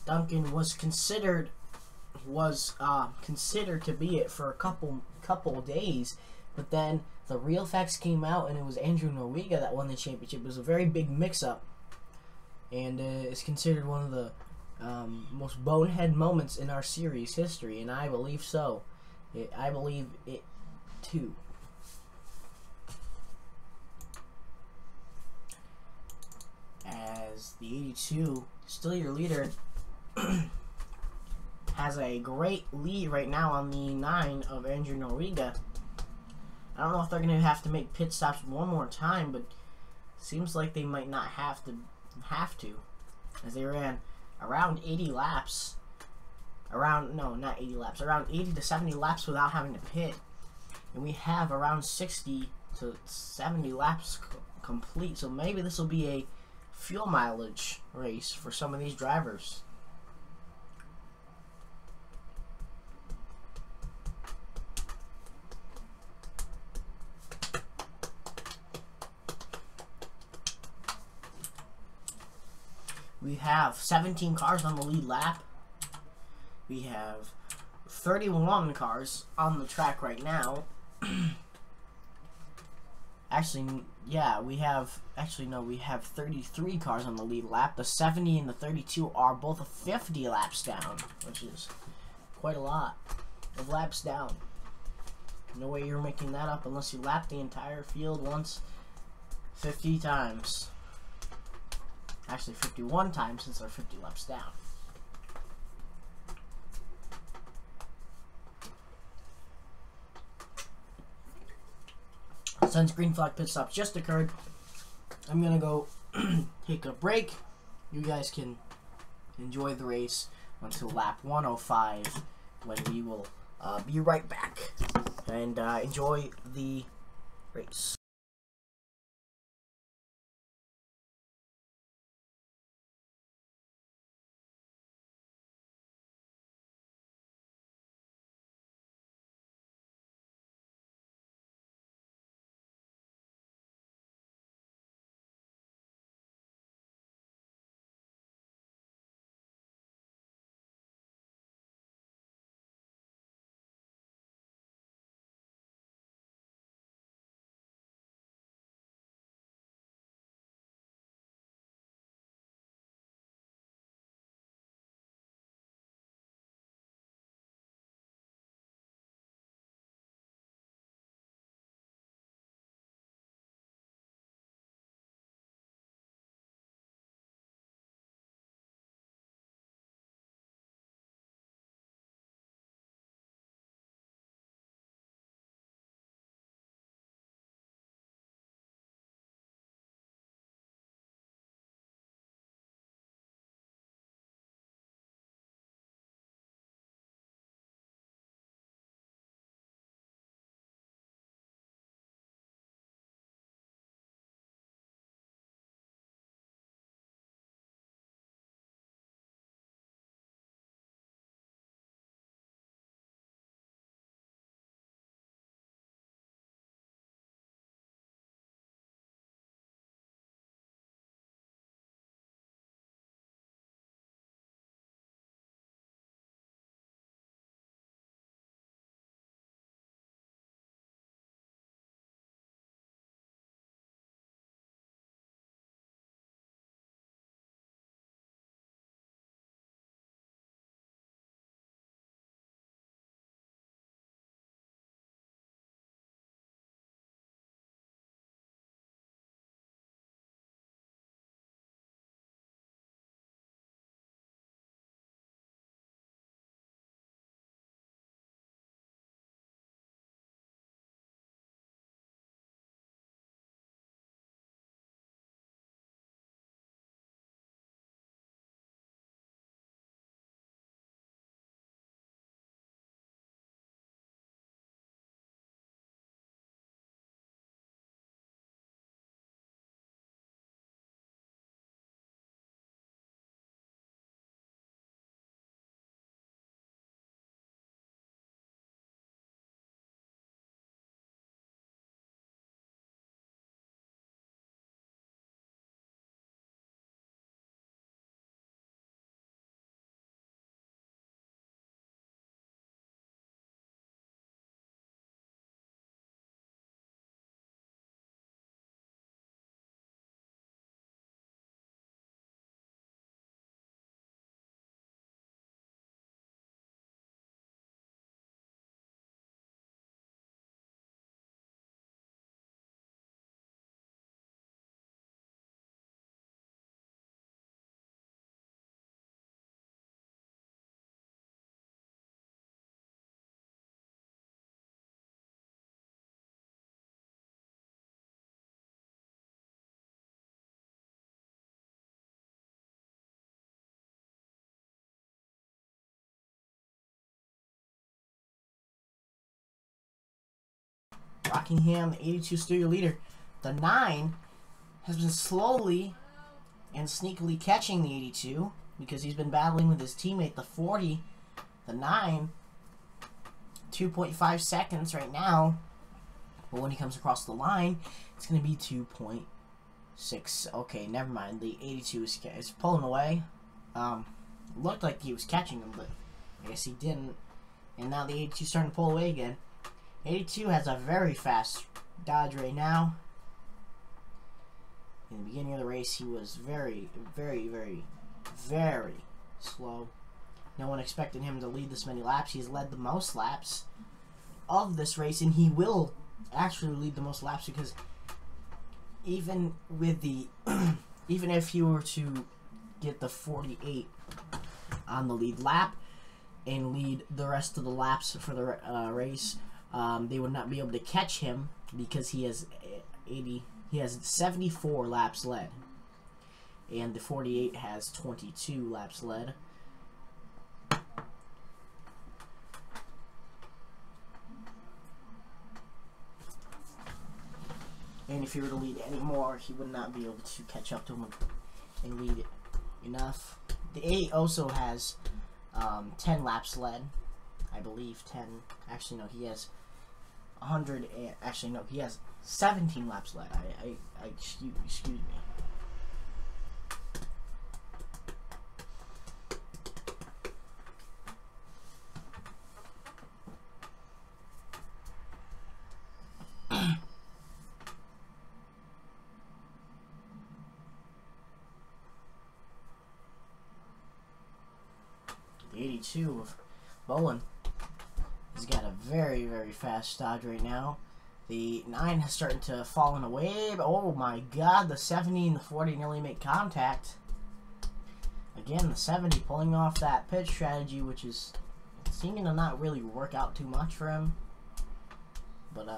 Duncan was considered to be it for a couple days, but then the real facts came out, and it was Andrew Noriega that won the championship. It was a very big mix-up, and it's considered one of the most bonehead moments in our series history, and I believe so. I believe it too. As the 82, still your leader, has a great lead right now on the 9 of Andrew Noriega. I don't know if they're going to have to make pit stops one more time, but seems like they might not have to, as they ran around 80 laps. Around 80 to 70 laps without having to pit. And we have around 60 to 70 laps complete, so maybe this will be a fuel mileage race for some of these drivers. We have 17 cars on the lead lap. We have 31 cars on the track right now. We have 33 cars on the lead lap. The 70 and the 32 are both 50 laps down, which is quite a lot of laps down. No way you're making that up unless you lap the entire field once 50 times. Actually 51 times, since they're 50 laps down. Since green flag pit stop just occurred, I'm gonna go take a break. You guys can enjoy the race until lap 105, when we will be right back, and enjoy the race. Rockingham, the 82 still your leader. The 9 has been slowly and sneakily catching the 82 because he's been battling with his teammate, the 40. The 9, 2.5 seconds right now. But when he comes across the line, it's going to be 2.6. Okay, never mind. The 82 is pulling away. Looked like he was catching him, but I guess he didn't. And now the 82 is starting to pull away again. 82 has a very fast dodge right now. In the beginning of the race, he was very, very, very, very slow. No one expected him to lead this many laps. He's led the most laps of this race, and he will actually lead the most laps because even with the even if he were to get the 48 on the lead lap and lead the rest of the laps for the race, they would not be able to catch him because he has 74 laps led, and the 48 has 22 laps led. And if he were to lead any more, he would not be able to catch up to him and lead it enough. The 8 also has 10 laps led, I believe. 10. Actually, no, he has 100. Actually, no, he has 17 laps led. Excuse me. The 82 of Bowen has got a very, very fast dodge right now. The 9 has started to fall in a wave. Oh my god, the 70 and the 40 nearly make contact. Again, the 70 pulling off that pitch strategy, which is seeming to not really work out too much for him. But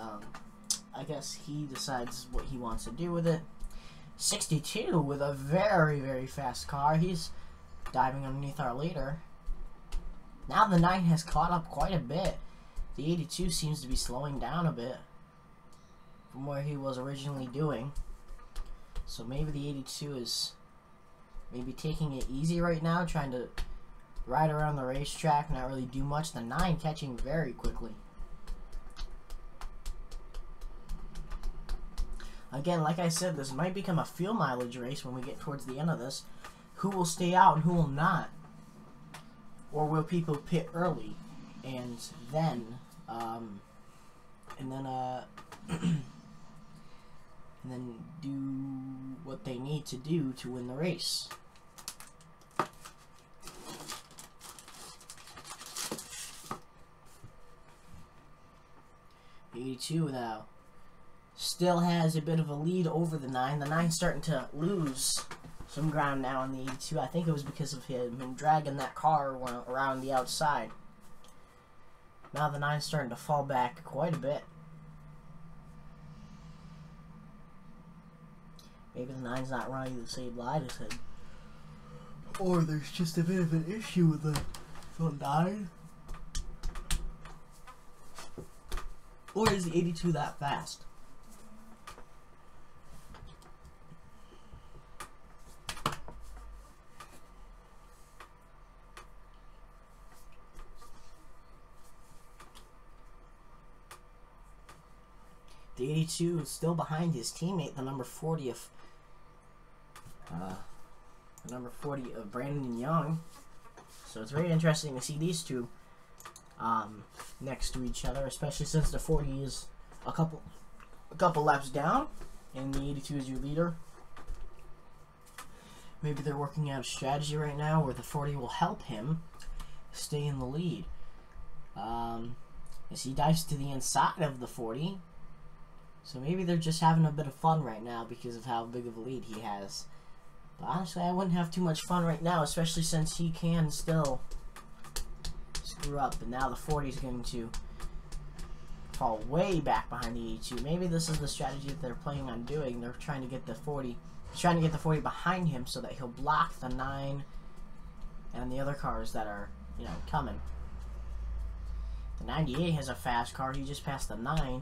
I guess he decides what he wants to do with it. 62 with a very, very fast car. He's diving underneath our leader. Now the 9 has caught up quite a bit. The 82 seems to be slowing down a bit from where he was originally doing. So maybe the 82 is maybe taking it easy right now, trying to ride around the racetrack, not really do much. The 9 catching very quickly. Again, like I said, this might become a fuel mileage race when we get towards the end of this. Who will stay out and who will not? Or will people pit early and then and then do what they need to do to win the race? The 82 now still has a bit of a lead over the 9. The 9's starting to lose some ground now on the 82. I think it was because of him dragging that car around the outside. Now the 9's starting to fall back quite a bit. Maybe the 9's not running the same line as him. Or there's just a bit of an issue with the 9. Or is the 82 that fast? The 82 is still behind his teammate, the number 40 of Brandon Young. So it's very interesting to see these two next to each other, especially since the 40 is a couple laps down and the 82 is your leader. Maybe they're working out a strategy right now where the 40 will help him stay in the lead. As he dives to the inside of the 40. So maybe they're just having a bit of fun right now because of how big of a lead he has. But honestly, I wouldn't have too much fun right now, especially since he can still screw up. And now the 40 is going to fall way back behind the 82. Maybe this is the strategy that they're planning on doing. They're trying to get the 40, behind him so that he'll block the 9 and the other cars that are, coming. The 98 has a fast car. He just passed the 9.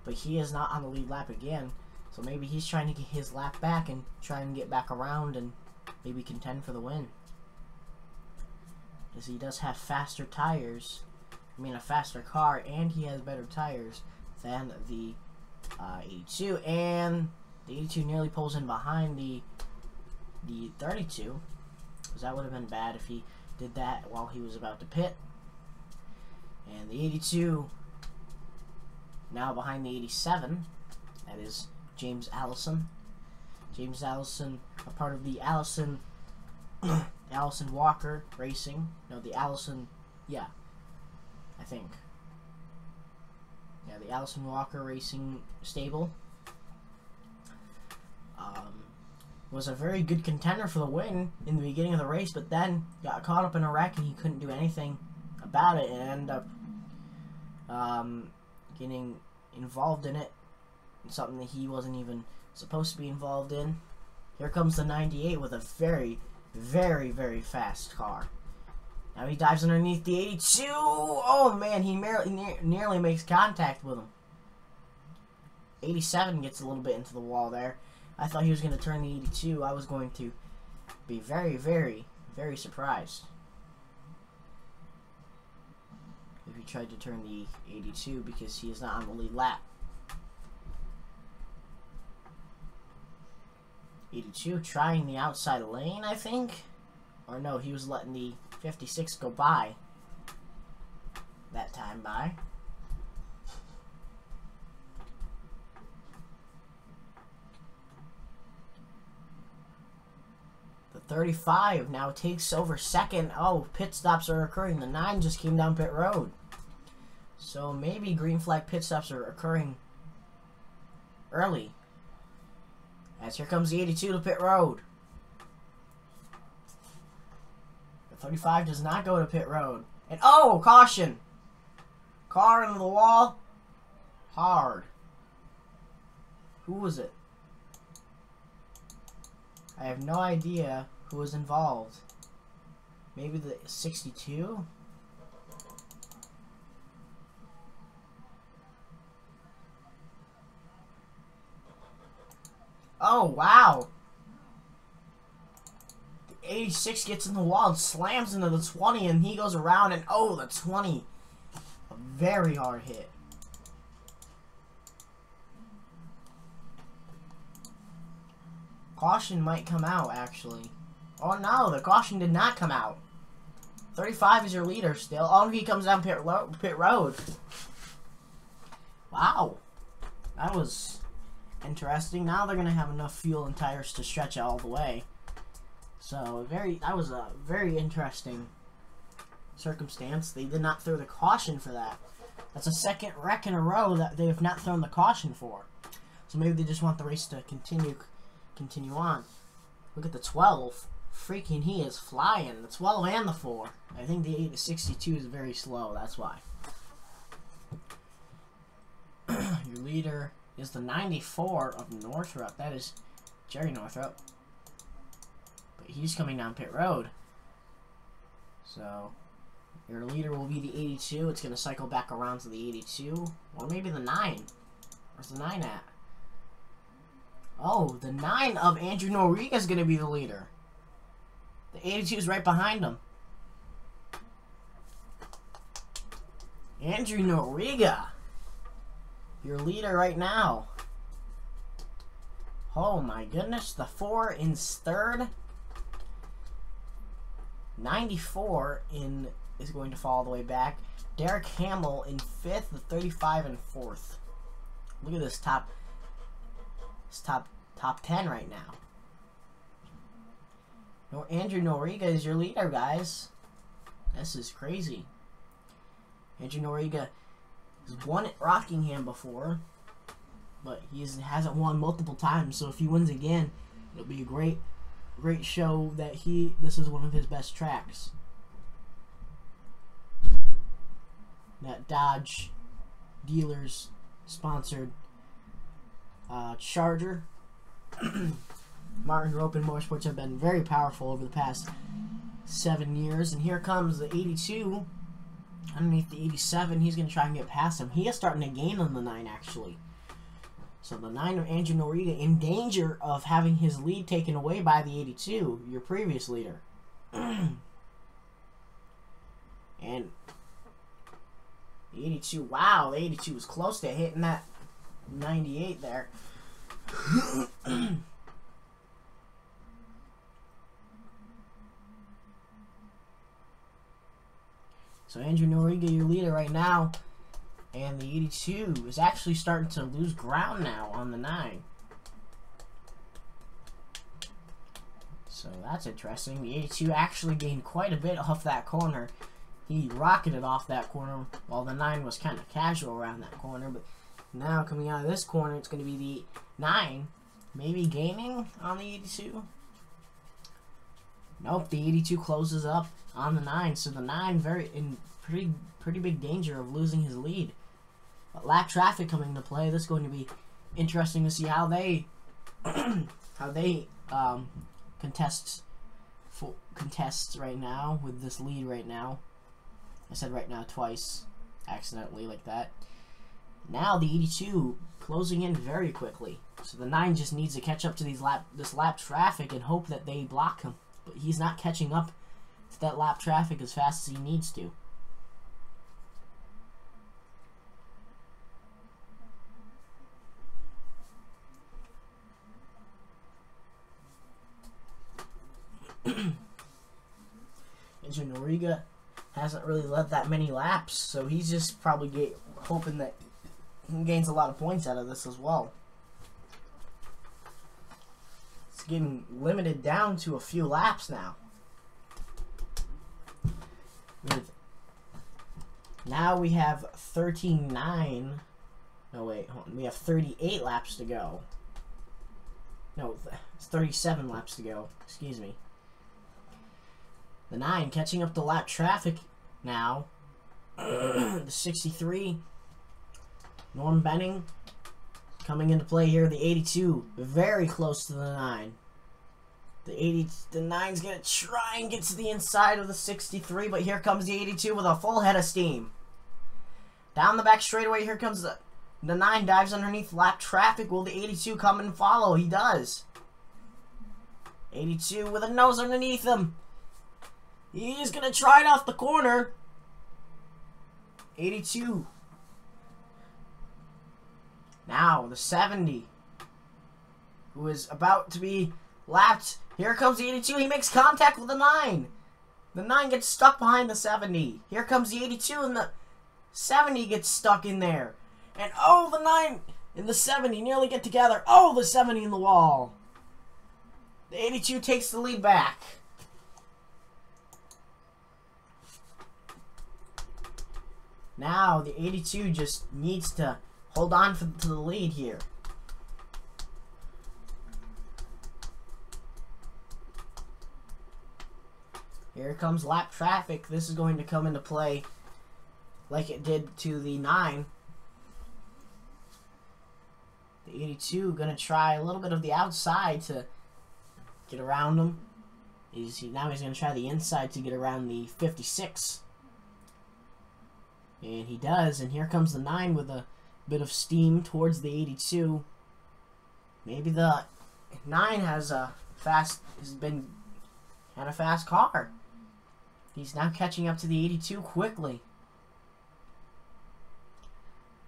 but he is not on the lead lap again. So maybe he's trying to get his lap back and try and get back around and maybe contend for the win. Because he does have faster tires. I mean, a faster car, and he has better tires than the 82. And the 82 nearly pulls in behind the 32. Because that would have been bad if he did that while he was about to pit. And the 82 now behind the 87. That is James Allison. James Allison, a part of the Allison Walker Racing. No, the Allison, yeah, I think. Yeah, the Allison Walker Racing stable. Was a very good contender for the win in the beginning of the race, but then got caught up in a wreck and he couldn't do anything about it and ended up getting involved in it. Something that he wasn't even supposed to be involved in. Here comes the 98 with a very, very, very fast car. Now he dives underneath the 82. Oh man, he nearly makes contact with him. 87 gets a little bit into the wall there. I thought he was going to turn the 82. I was going to be very, very, very surprised if he tried to turn the 82 because he is not on the lead lap. 82 trying the outside lane, I think. Or no, he was letting the 56 go by. That time by. The 35 now takes over second. Oh, pit stops are occurring. The 9 just came down pit road. So maybe green flag pit stops are occurring early. As here comes the 82 to pit road. The 35 does not go to pit road. And oh, caution! Car into the wall. Hard. Who was it? I have no idea who was involved. Maybe the 62? Oh, wow. The 86 gets in the wall and slams into the 20, and he goes around, and oh, the 20. A very hard hit. Caution might come out, actually. Oh, no, the caution did not come out. 35 is your leader still. Oh, he comes down pit road. Wow. That was interesting. Now they're going to have enough fuel and tires to stretch it all the way. So, that was a very interesting circumstance. They did not throw the caution for that. That's a second wreck in a row that they have not thrown the caution for. So maybe they just want the race to continue on. Look at the 12. Freaking, he is flying. The 12 and the 4. I think the 62 is very slow. That's why. Your leader is the 94 of Northrop. That is Jerry Northrop. But he's coming down pit road. So, your leader will be the 82. It's going to cycle back around to the 82. Or maybe the 9. Where's the 9 at? Oh, the 9 of Andrew Noriega is going to be the leader. The 82 is right behind him. Andrew Noriega, your leader right now. Oh my goodness, the 4 in third. 94 is going to fall all the way back. Derek Hamill in 5th, the 35 in 4th. Look at this top 10 right now. Andrew Noriega is your leader, guys. This is crazy. Andrew Noriega has won at Rockingham before, but he hasn't won multiple times. So if he wins again, it'll be a great show that this is one of his best tracks. That Dodge dealers sponsored Charger. Martin Rope and Motorsports have been very powerful over the past 7 years. And here comes the 82 underneath the 87. He's going to try and get past him. He is starting to gain on the 9, actually. So the 9 of Andrew Noriega in danger of having his lead taken away by the 82, your previous leader. And the 82, wow, the 82 was close to hitting that 98 there. So Andrew Noriega, your leader right now. And the 82 is actually starting to lose ground now on the 9. So that's interesting. The 82 actually gained quite a bit off that corner. He rocketed off that corner while the 9 was kind of casual around that corner. But now coming out of this corner, it's going to be the 9 maybe gaining on the 82. Nope, the 82 closes up on the 9. So the 9 in pretty big danger of losing his lead. But lap traffic coming into play. This is going to be interesting to see how they contest right now with this lead right now. I said right now twice accidentally like that. Now the 82 closing in very quickly. So the 9 just needs to catch up to this lap traffic and hope that they block him. But he's not catching up to that lap traffic as fast as he needs to. Andrew Noriega hasn't really led that many laps, so he's just probably hoping that he gains a lot of points out of this as well. It's getting limited down to a few laps now. Now we have 39. No, wait, hold on. We have 38 laps to go. No, it's 37 laps to go. Excuse me. The 9 catching up to lap traffic now. The 63. Norm Benning coming into play here. The 82 very close to the 9. The 9's gonna try and get to the inside of the 63, but here comes the 82 with a full head of steam. Down the back straightaway, here comes the 9 dives underneath lap traffic. Will the 82 come and follow? He does. 82 with a nose underneath him. He's going to try it off the corner. 82. Now, the 70, who is about to be lapped. Here comes the 82. He makes contact with the 9. The 9 gets stuck behind the 70. Here comes the 82, and the 70 gets stuck in there. And, oh, the 9 and the 70 nearly get together. Oh, the 70 in the wall. The 82 takes the lead back. Now, the 82 just needs to hold on to the lead here. Here comes lap traffic. This is going to come into play like it did to the 9. The 82 going to try a little bit of the outside to get around him. Now he's going to try the inside to get around the 56. And he does, and here comes the 9 with a bit of steam towards the 82. Maybe the 9 had a fast car. He's now catching up to the 82 quickly.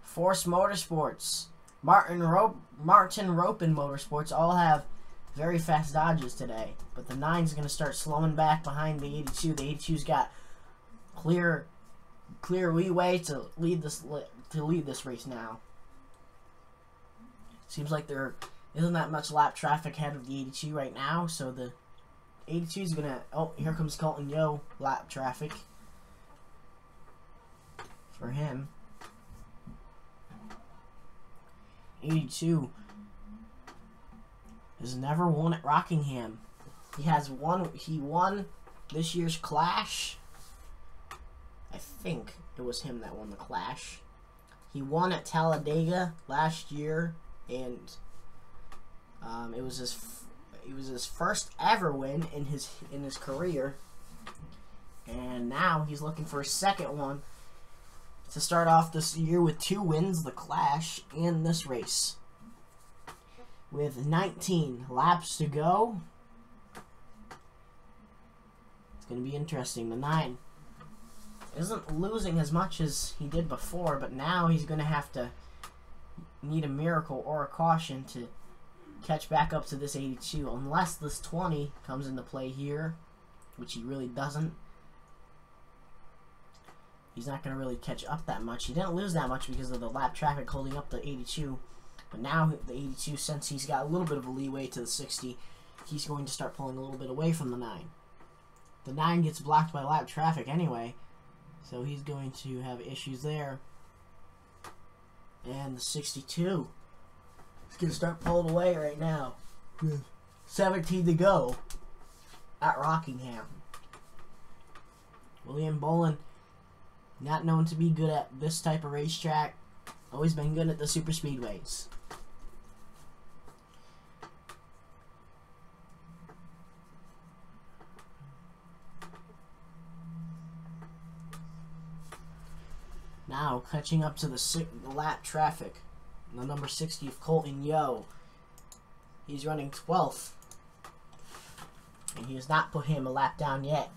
Force Motorsports, Martin Rope and Motorsports all have very fast dodges today, but the 9's going to start slowing back behind the 82. The 82's got clear leeway to lead this race now. Seems like there isn't that much lap traffic ahead of the 82 right now, so the 82 is gonna. Oh, here comes Colton Yo. Lap traffic for him. 82 has never won at Rockingham. He won this year's Clash. I think it was him that won the Clash. He won at Talladega last year, and it was his first ever win in his career. And now he's looking for a second one to start off this year with 2 wins, the Clash and this race. with 19 laps to go. It's going to be interesting. The 9 isn't losing as much as he did before, but now he's going to have to need a miracle or a caution to catch back up to this 82, unless this 20 comes into play here, which he really doesn't. He's not going to really catch up that much. He didn't lose that much because of the lap traffic holding up the 82, but now the 82, since he's got a little bit of a leeway to the 60, he's going to start pulling a little bit away from the 9. The 9 gets blocked by lap traffic anyway, so he's going to have issues there. And the 62 is going to start pulling away right now. 17 to go at Rockingham. William Bolin, not known to be good at this type of racetrack. Always been good at the super speedways. Now, catching up to the lap traffic. The number 60 of Colton Yo. He's running 12th. And he has not put him a lap down yet.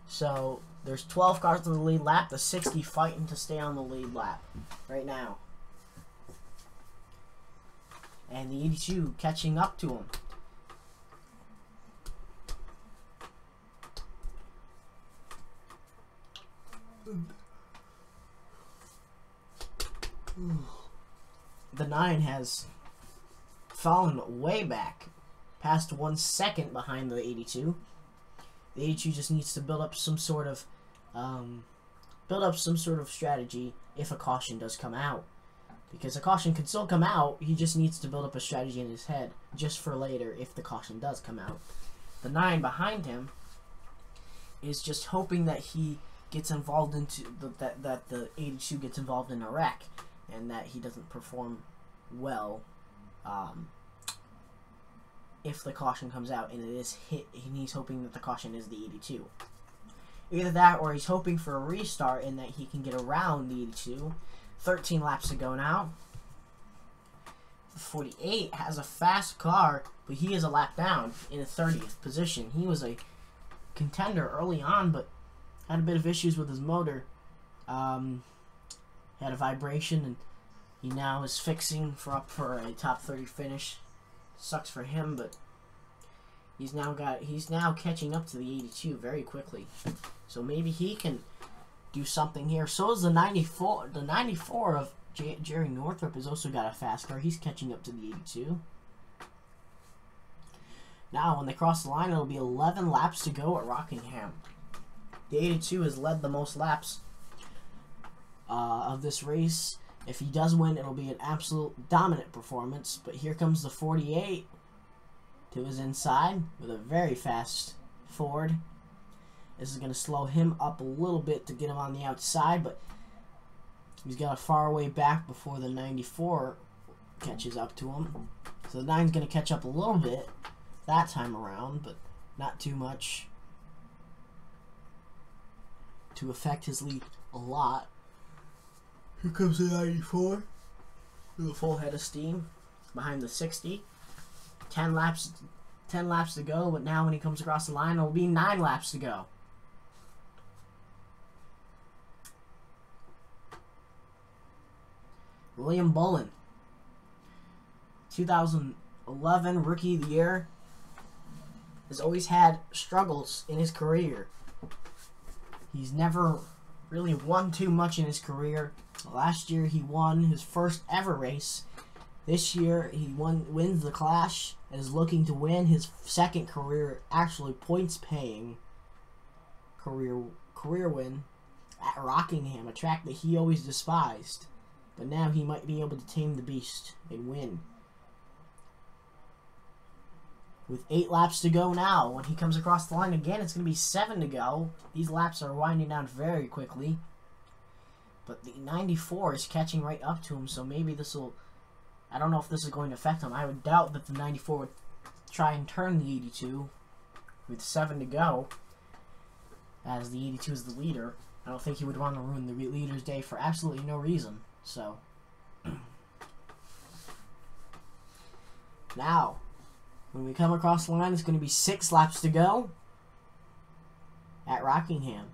So, there's 12 cars on the lead lap. The 60 fighting to stay on the lead lap right now. And the 82 catching up to him. The 9 has fallen way back, past 1 second behind the 82. The 82 just needs to build up some sort of strategy if a caution does come out, because a caution can still come out. He just needs to build up a strategy in his head just for later if the caution does come out. The 9 behind him is just hoping that he gets involved into that the 82 gets involved in a wreck, and that he doesn't perform well if the caution comes out and it is hit, and he's hoping that the caution is the 82. Either that, or he's hoping for a restart and that he can get around the 82. 13 laps to go now. 48 has a fast car, but he is a lap down in a 30th position. He was a contender early on, but had a bit of issues with his motor. Had a vibration, and he now is fixing for a top 30 finish. Sucks for him, but he's now catching up to the 82 very quickly. So maybe he can do something here. So is the 94. The 94 of Jerry Northrup has also got a fast car. He's catching up to the 82. Now, when they cross the line, it'll be 11 laps to go at Rockingham. The 82 has led the most laps of this race. If he does win, it'll be an absolute dominant performance. But here comes the 48 to his inside with a very fast Ford. This is going to slow him up a little bit to get him on the outside, but he's got a far way back before the 94 catches up to him. So the 9's going to catch up a little bit that time around, but not too much to affect his lead a lot. Here comes the 94 with a full head of steam behind the 60. 10 laps to go, but now when he comes across the line, it'll be 9 laps to go. William Bullen, 2011 Rookie of the Year, has always had struggles in his career. He's never really won too much in his career. Last year he won his first ever race. This year he wins the Clash and is looking to win his second career, actually points paying career win at Rockingham, a track that he always despised. But now he might be able to tame the beast and win. With 8 laps to go now, when he comes across the line again, it's going to be 7 to go. These laps are winding down very quickly. But the 94 is catching right up to him, so maybe this will... I don't know if this is going to affect him. I would doubt that the 94 would try and turn the 82 with 7 to go, as the 82 is the leader. I don't think he would want to ruin the leader's day for absolutely no reason. So, Now, when we come across the line, it's going to be 6 laps to go at Rockingham.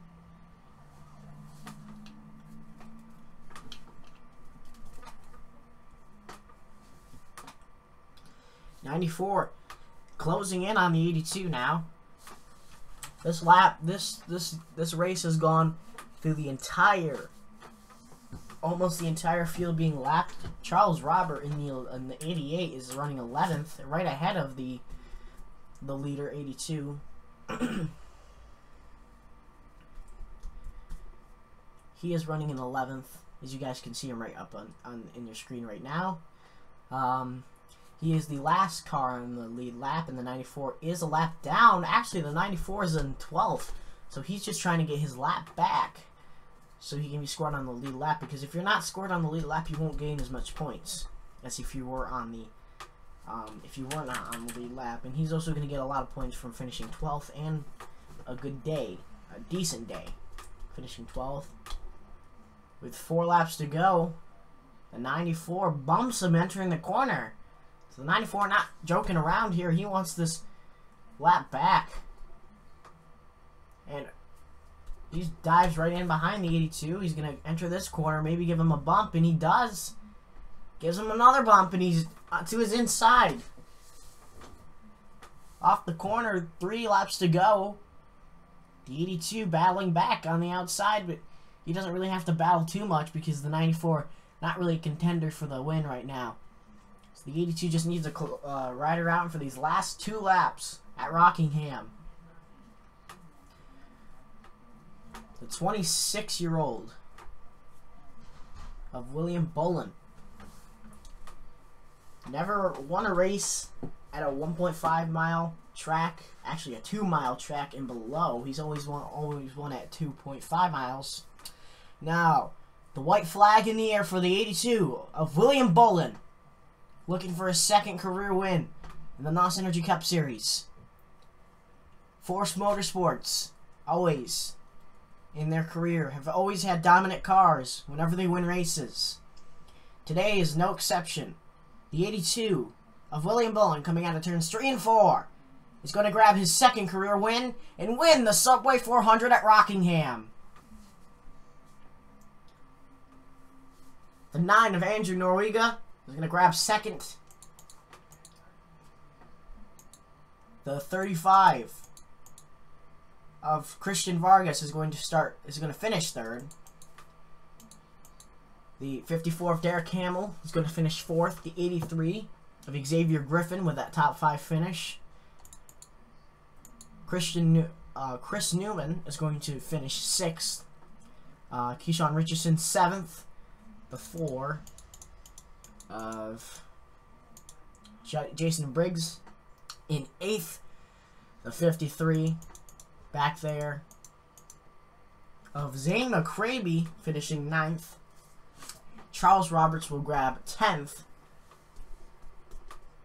'94 closing in on the 82 now. This race has gone through the entire, almost the entire field being lapped. Charles Robert in the 88 is running 11th, right ahead of the leader 82. He is running in 11th, as you guys can see him right up in your screen right now. He is the last car on the lead lap, and the 94 is a lap down. Actually, the 94 is in 12th, so he's just trying to get his lap back so he can be scored on the lead lap, because if you're not scored on the lead lap, you won't gain as much points as if you were on the if you were not on the lead lap. And he's also going to get a lot of points from finishing 12th and a good day, a decent day, finishing 12th. With 4 laps to go, the 94 bumps him entering the corner. So the 94 not joking around here. He wants this lap back. And he dives right in behind the 82. He's going to enter this corner, maybe give him a bump, and he does. Gives him another bump, and he's to his inside. Off the corner, 3 laps to go. The 82 battling back on the outside, but he doesn't really have to battle too much because the 94 not really a contender for the win right now. So the 82 just needs to ride around for these last 2 laps at Rockingham. The 26-year-old of William Bolin never won a race at a 1.5 mile track, actually a 2 mile track and below. He's always won at 2.5 miles. Now, the white flag in the air for the 82 of William Bolin, looking for his 2nd career win in the NOS Energy Cup Series. Force Motorsports, always in their career, have always had dominant cars whenever they win races. Today is no exception. The 82 of William Bolin, coming out of turns 3 and 4, is going to grab his 2nd career win and win the Subway 400 at Rockingham. The 9 of Andrew Norwega is going to grab 2nd. The 35 of Christian Vargas is going to finish 3rd. The 54 of Derek Hamill is going to finish 4th. The 83 of Xavier Griffin with that top 5 finish. Chris Newman is going to finish 6th. Keyshawn Richardson 7th. The 4 of Jason Briggs in 8th. The 53 back there of Zane McCraby finishing 9th. Charles Roberts will grab 10th.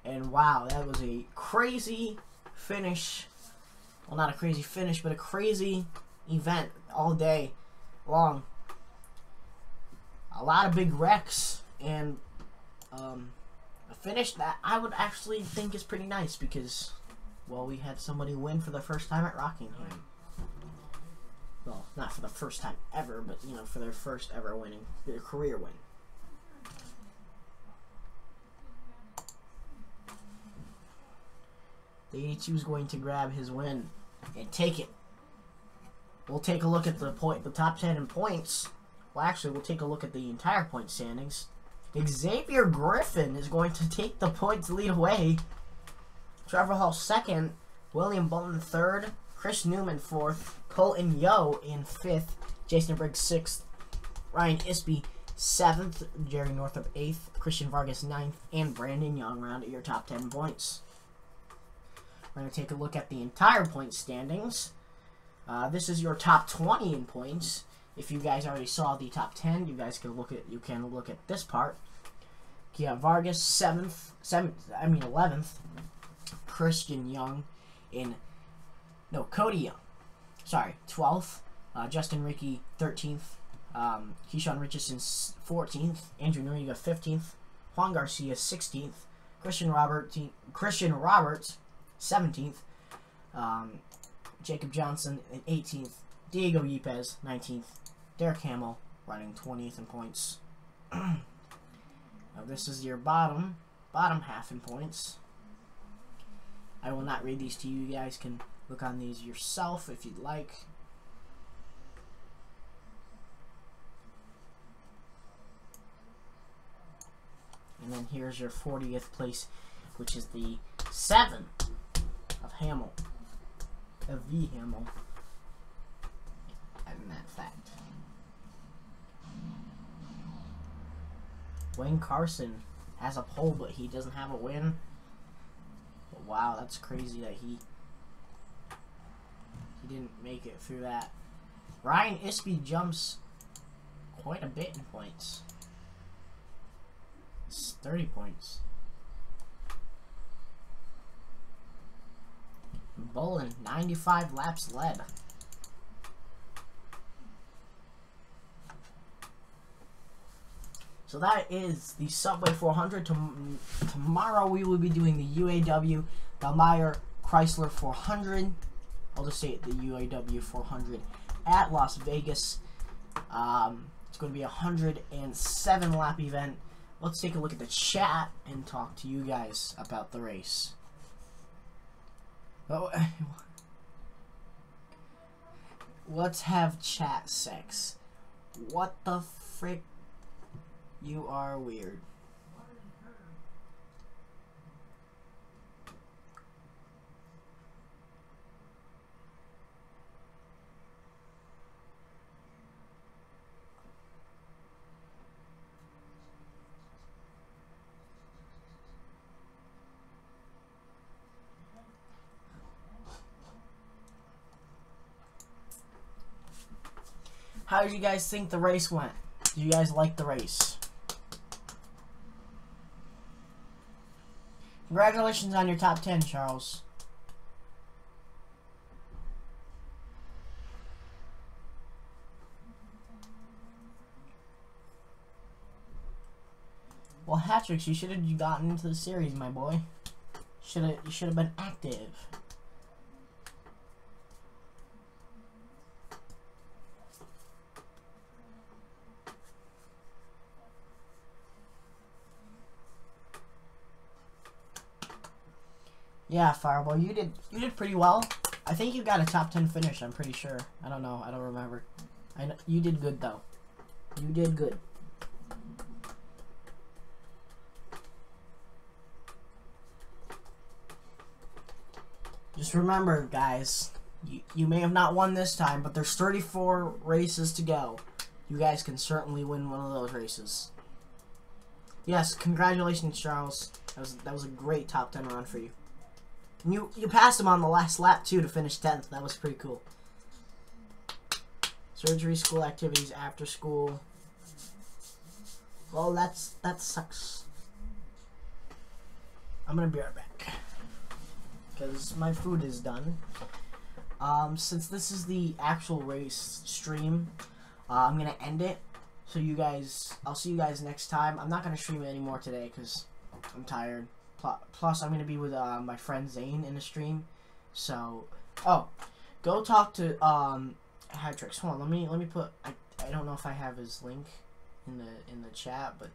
And wow, that was a crazy finish. Well, not a crazy finish, but a crazy event all day long. A lot of big wrecks, and a finish that I would actually think is pretty nice because, well, we had somebody win for the first time at Rockingham. Well, not for the first time ever, but, you know, for their first ever winning, their career win. The 82 is going to grab his win and take it. We'll take a look at the top 10 in points. Well, actually, we'll take a look at the entire point standings. Xavier Griffin is going to take the points lead away. Trevor Hall 2nd. William Bolton 3rd. Chris Newman 4th. Colton Yo in 5th. Jason Briggs 6th. Ryan Isby 7th. Jerry Northup 8th. Christian Vargas 9th. And Brandon Young round at your top 10 points. We're going to take a look at the entire point standings. This is your top 20 in points. If you guys already saw the top 10, you guys can look at this part. You have Vargas 11th. Christian Young Cody Young, sorry, 12th. Justin Rickey 13th. Keyshawn Richardson 14th. Andrew Noriega 15th. Juan Garcia 16th. Christian Roberts, 17th. Jacob Johnson in 18th. Diego Yepes, 19th. Derek Hamill running 20th in points. Now this is your bottom half in points. I will not read these to you. You guys can look on these yourself if you'd like. And then here's your 40th place, which is the 7 of Hamill. Of V Hamill. And that fact. Wayne Carson has a pole, but he doesn't have a win. But wow, that's crazy that he didn't make it through that. Ryan Isby jumps quite a bit in points. It's 30 points. Bolin, 95 laps led. So that is the Subway 400. Tomorrow we will be doing the UAW Belmeyer Chrysler 400. I'll just say it, the UAW 400 at Las Vegas. It's going to be a 107 lap event. Let's take a look at the chat and talk to you guys about the race. Oh, let's have chat sex. What the frick? You are weird. How did you guys think the race went? Do you guys like the race? Congratulations on your top 10, Charles. Well, Hatrix, you should have gotten into the series, my boy. You should have been active. Yeah, Fireball, you did pretty well. I think you got a top 10 finish, I'm pretty sure. I don't know, I don't remember. I know, you did good though. You did good. Just remember, guys, you may have not won this time, but there's 34 races to go. You guys can certainly win one of those races. Yes, congratulations, Charles. That was a great top 10 run for you. You passed him on the last lap too to finish 10th. That was pretty cool. Surgery, school activities, after school. Well, that sucks. I'm gonna be right back because my food is done. Since this is the actual race stream, I'm gonna end it. So you guys, I'll see you guys next time. I'm not gonna stream it anymore today because I'm tired. Plus, I'm going to be with my friend Zane in the stream. So, go talk to Hatrix. Hold on, let me put. I don't know if I have his link in the chat, but